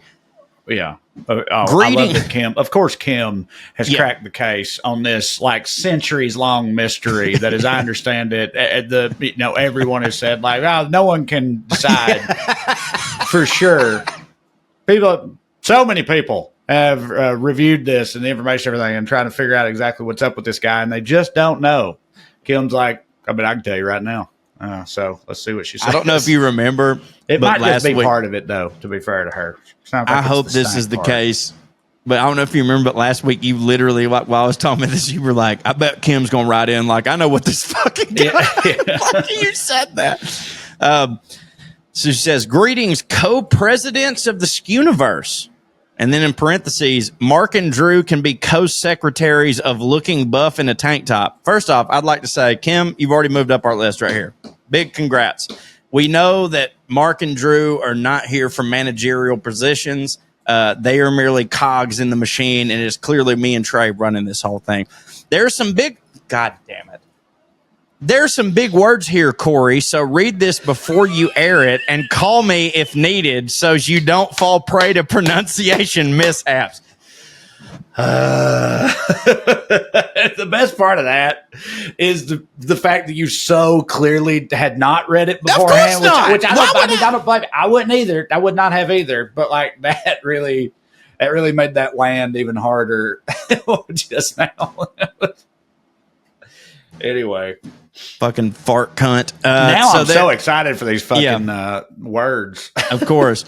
Yeah. I love that Kim. Of course, Kim has cracked the case on this like centuries-long mystery that, as I understand it, everyone has said like, no one can decide for sure. So many people have reviewed this and the information, everything, and trying to figure out exactly what's up with this guy, and they just don't know. Kim's like, I can tell you right now. So let's see what she says. I don't know if you remember. It might just be part of it, though, to be fair to her. I hope this is the case. But I don't know if you remember, but last week you literally, like, while I was talking about this, you were like, I bet Kim's going to write in, like, I know what this fucking guy like, you said that. So she says, greetings, co-presidents of the Skewniverse. And then in parentheses, Mark and Drew can be co-secretaries of looking buff in a tank top. First off, I'd like to say, Kim, you've already moved up our list right here. Big congrats. We know that Mark and Drew are not here for managerial positions. They are merely cogs in the machine, and it's clearly me and Trae running this whole thing. There's some big, God damn it. There's some big words here, Corey, so read this before you air it and call me if needed so you don't fall prey to pronunciation mishaps. The best part of that is the fact that you so clearly had not read it beforehand, which I don't blame. I wouldn't either. I would not have either. But like that really made that land even harder just now. Anyway. Fucking fart cunt. Now I'm so excited for these fucking words. Of course.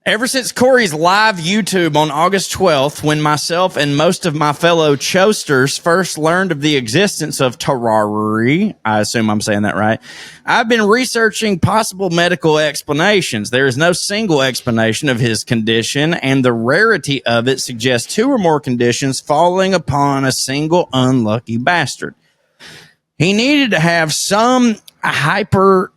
Ever since Corey's live YouTube on August 12th, when myself and most of my fellow Chosters first learned of the existence of terrari, I assume I'm saying that right, I've been researching possible medical explanations. There is no single explanation of his condition, and the rarity of it suggests 2 or more conditions falling upon a single unlucky bastard. He needed to have some hyperphagia,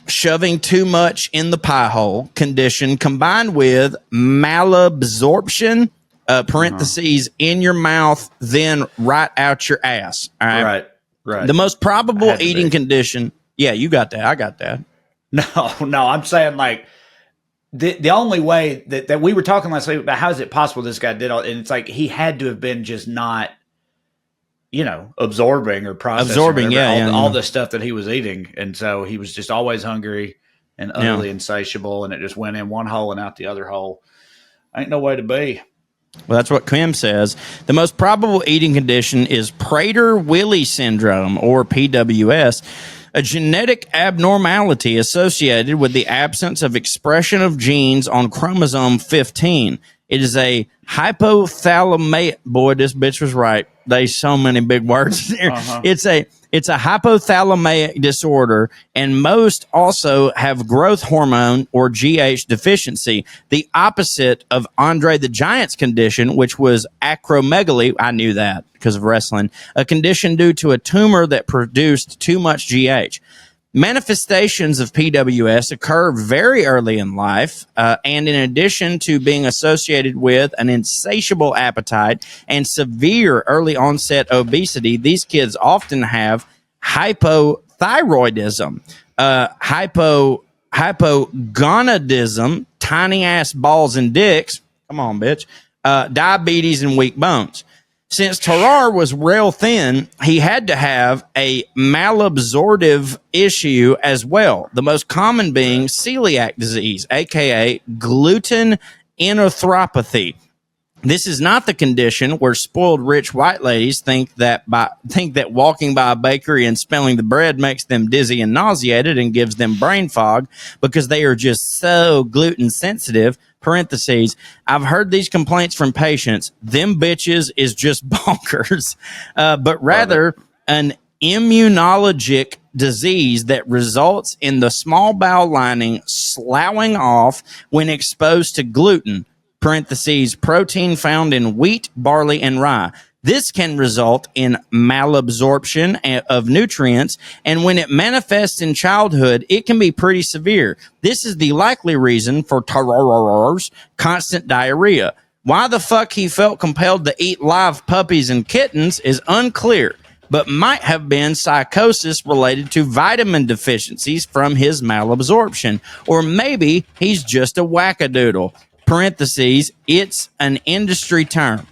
shoving too much in the pie hole condition, combined with malabsorption, parentheses, in your mouth, then right out your ass. All right. Right. The most probable eating condition. Yeah, you got that. I got that. No, I'm saying like the only way that we were talking last week about how is it possible this guy did all, and it's like he had to have been just not, absorbing or processing all the stuff that he was eating. And so he was just always hungry and utterly insatiable, and it just went in one hole and out the other hole. Ain't no way to be. Well, that's what Kim says. The most probable eating condition is Prader-Willi syndrome, or PWS, a genetic abnormality associated with the absence of expression of genes on chromosome 15. It is a hypothalamic. Boy, this bitch was right. There's so many big words here. It's a hypothalamic disorder, and most also have growth hormone or GH deficiency, the opposite of Andre the Giant's condition, which was acromegaly. I knew that because of wrestling, a condition due to a tumor that produced too much GH. Manifestations of PWS occur very early in life, and in addition to being associated with an insatiable appetite and severe early onset obesity, these kids often have hypothyroidism, hypogonadism, tiny ass balls and dicks, come on bitch, diabetes and weak bones. Since Tarar was rail thin, he had to have a malabsorptive issue as well, the most common being celiac disease, aka gluten enteropathy. This is not the condition where spoiled rich white ladies think that walking by a bakery and smelling the bread makes them dizzy and nauseated and gives them brain fog because they are just so gluten sensitive. Parentheses, I've heard these complaints from patients. Them bitches is just bonkers, but rather an immunologic disease that results in the small bowel lining sloughing off when exposed to gluten. Parentheses, protein found in wheat, barley, and rye. This can result in malabsorption of nutrients, and when it manifests in childhood, it can be pretty severe. This is the likely reason for Tararar's constant diarrhea. Why the fuck he felt compelled to eat live puppies and kittens is unclear, but might have been psychosis related to vitamin deficiencies from his malabsorption, or maybe he's just a wackadoodle. Parentheses, it's an industry term.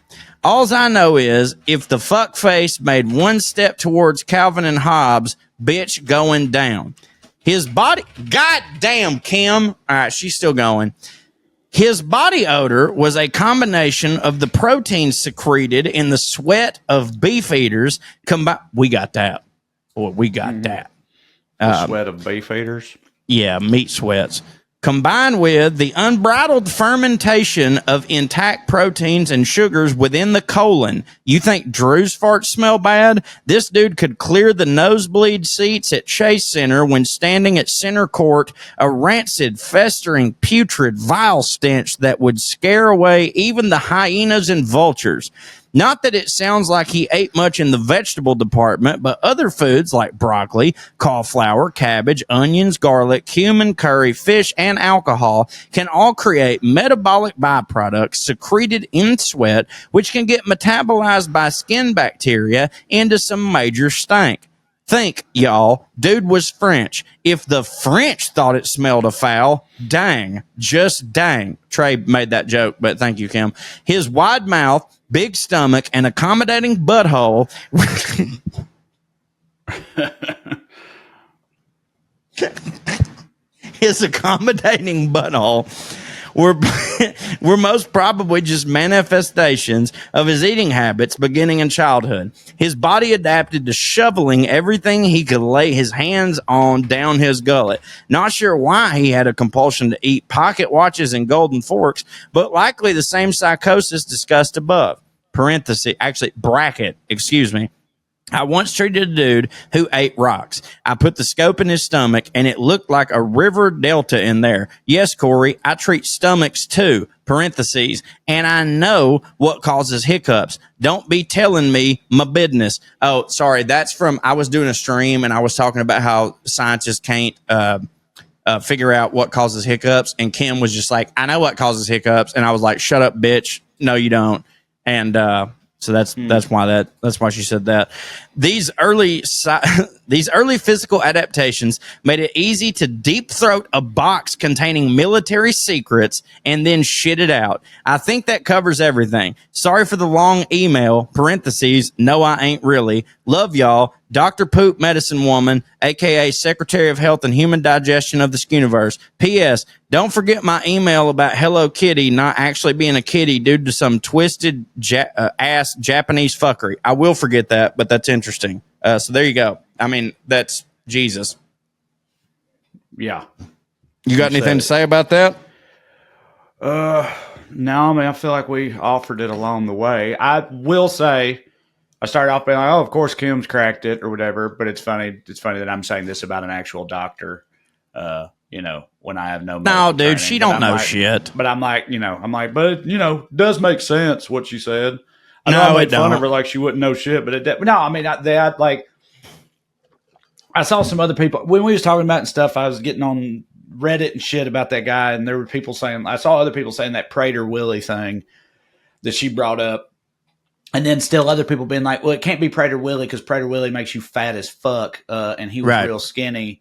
Alls I know is if the fuckface made one step towards Calvin and Hobbes, bitch going down. His body, goddamn Kim. All right, she's still going. His body odor was a combination of the proteins secreted in the sweat of beef eaters. We got that. Boy, we got that. The sweat of beef eaters? Yeah, meat sweats. Combined with the unbridled fermentation of intact proteins and sugars within the colon. You think Drew's farts smell bad? This dude could clear the nosebleed seats at Chase Center when standing at center court, a rancid, festering, putrid, vile stench that would scare away even the hyenas and vultures. Not that it sounds like he ate much in the vegetable department, but other foods like broccoli, cauliflower, cabbage, onions, garlic, cumin, curry, fish, and alcohol can all create metabolic byproducts secreted in sweat, which can get metabolized by skin bacteria into some major stank. Think, y'all, dude was French. If the French thought it smelled a foul, dang, just dang. Trae made that joke, but thank you, Kim. His wide mouth, big stomach, and accommodating butthole. His accommodating butthole were were most probably just manifestations of his eating habits beginning in childhood. His body adapted to shoveling everything he could lay his hands on down his gullet. Not sure why he had a compulsion to eat pocket watches and golden forks, but likely the same psychosis discussed above. Bracket, excuse me. I once treated a dude who ate rocks. I put the scope in his stomach, and it looked like a river delta in there. Yes, Corey, I treat stomachs too, parentheses, and I know what causes hiccups. Don't be telling me my business. Oh, sorry, that's from, I was doing a stream, and I was talking about how scientists can't figure out what causes hiccups, and Kim was just like, I know what causes hiccups, and I was like, shut up, bitch. No, you don't. And so that's why she said that. These early physical adaptations made it easy to deep throat a box containing military secrets and then shit it out. I think that covers everything. Sorry for the long email. Parentheses. No, I ain't really. Love y'all. Dr. Poop Medicine Woman, aka Secretary of Health and Human Digestion of the Skuniverse. P.S. Don't forget my email about Hello Kitty not actually being a kitty due to some twisted ass Japanese fuckery. I will forget that, but that's interesting. So there you go. I mean, that's Jesus. Yeah. You got anything to say about that? No, I mean, I feel like we offered it along the way. I will say, I started off being like, oh, of course Kim's cracked it or whatever, but it's funny. It's funny that I'm saying this about an actual doctor, when I have no dude, training. She don't know shit. But I'm like, but, does make sense what she said. I know I made fun of her like she wouldn't know shit, but I saw some other people, when we was talking about and stuff, I was getting on Reddit and shit about that guy, and there were people saying, I saw other people saying that Prater Willie thing that she brought up. And then still other people being like, well, it can't be Prater Willie because Prater Willie makes you fat as fuck. And he was real skinny.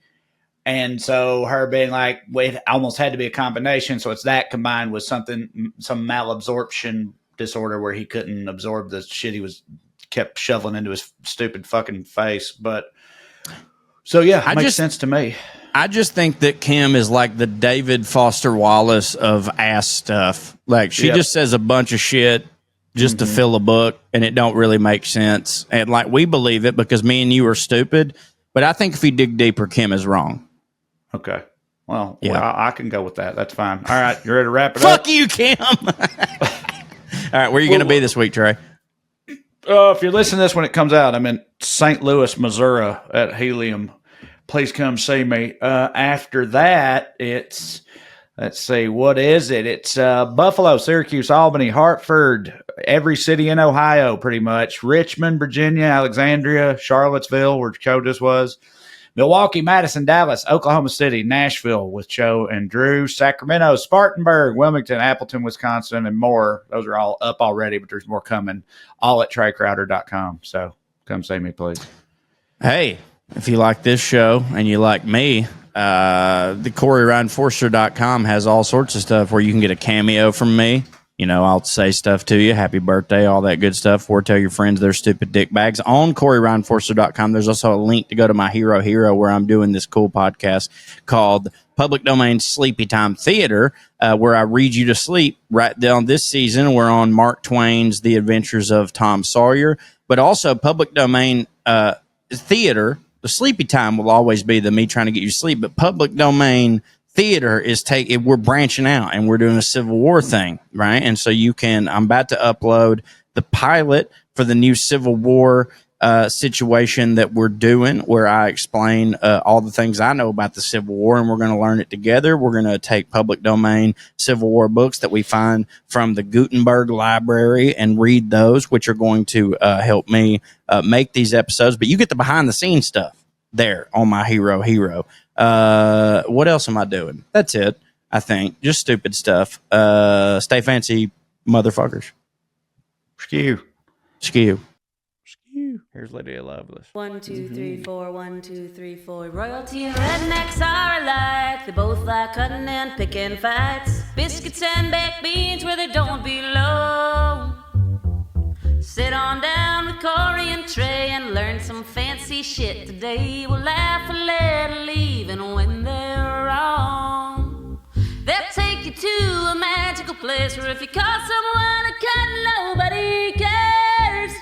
And so her being like, well, it almost had to be a combination. So it's that combined with some malabsorption disorder where he couldn't absorb the shit he kept shoveling into his stupid fucking face. But so, yeah, it makes sense to me. I just think that Kim is like the David Foster Wallace of ass stuff. Like she just says a bunch of shit just to fill a book, and it don't really make sense. And like we believe it because me and you are stupid, but I think if you dig deeper, Kim is wrong. Okay. Well, I can go with that. That's fine. All right, you ready to wrap it up? Fuck you, Kim. All right, where are you going to be this week, Trae? If you're listening to this when it comes out, I'm in St. Louis, Missouri at Helium. Please come see me. After that, it's... Let's see, what is it? It's Buffalo, Syracuse, Albany, Hartford, every city in Ohio, pretty much. Richmond, Virginia, Alexandria, Charlottesville, where Cho just was. Milwaukee, Madison, Dallas, Oklahoma City, Nashville with Cho and Drew, Sacramento, Spartanburg, Wilmington, Appleton, Wisconsin, and more. Those are all up already, but there's more coming. All at TraeCrowder.com. So come see me, please. Hey, if you like this show and you like me, the CoreyRyanForster.com has all sorts of stuff where you can get a cameo from me. I'll say stuff to you, happy birthday, all that good stuff, or tell your friends they're stupid dick bags. On CoreyRyanForster.com, there's also a link to go to my Hero, where I'm doing this cool podcast called Public Domain Sleepy Time Theater, where I read you to sleep. Right down this season, we're on Mark Twain's The Adventures of Tom Sawyer, but also Public Domain Theater. The sleepy time will always be the me trying to get you to sleep, but Public Domain Theater is we're branching out and we're doing a Civil War thing, right? And so I'm about to upload the pilot for the new Civil War situation that we're doing, where I explain all the things I know about the Civil War, and we're going to learn it together. We're going to take public domain Civil War books that we find from the Gutenberg Library and read those, which are going to help me make these episodes. But you get the behind the scenes stuff there on my Hero. What else am I doing? That's it, I think. Just stupid stuff. Stay fancy, motherfuckers. Skew. Here's Lydia Lovelace. 1, 2, 3, 4, 1, 2, 3, 4. Royalty and rednecks are alike. They both like cutting and picking fights. Biscuits and baked beans where they don't belong. Sit on down with Corey and Trae and learn some fancy shit today. We'll laugh a little even when they're wrong. They'll take you to a place where if you call someone a cunt, nobody cares.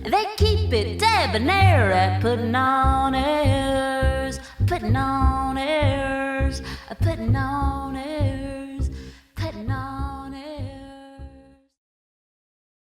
They keep it debonair at putting on airs, putting on airs, putting on airs.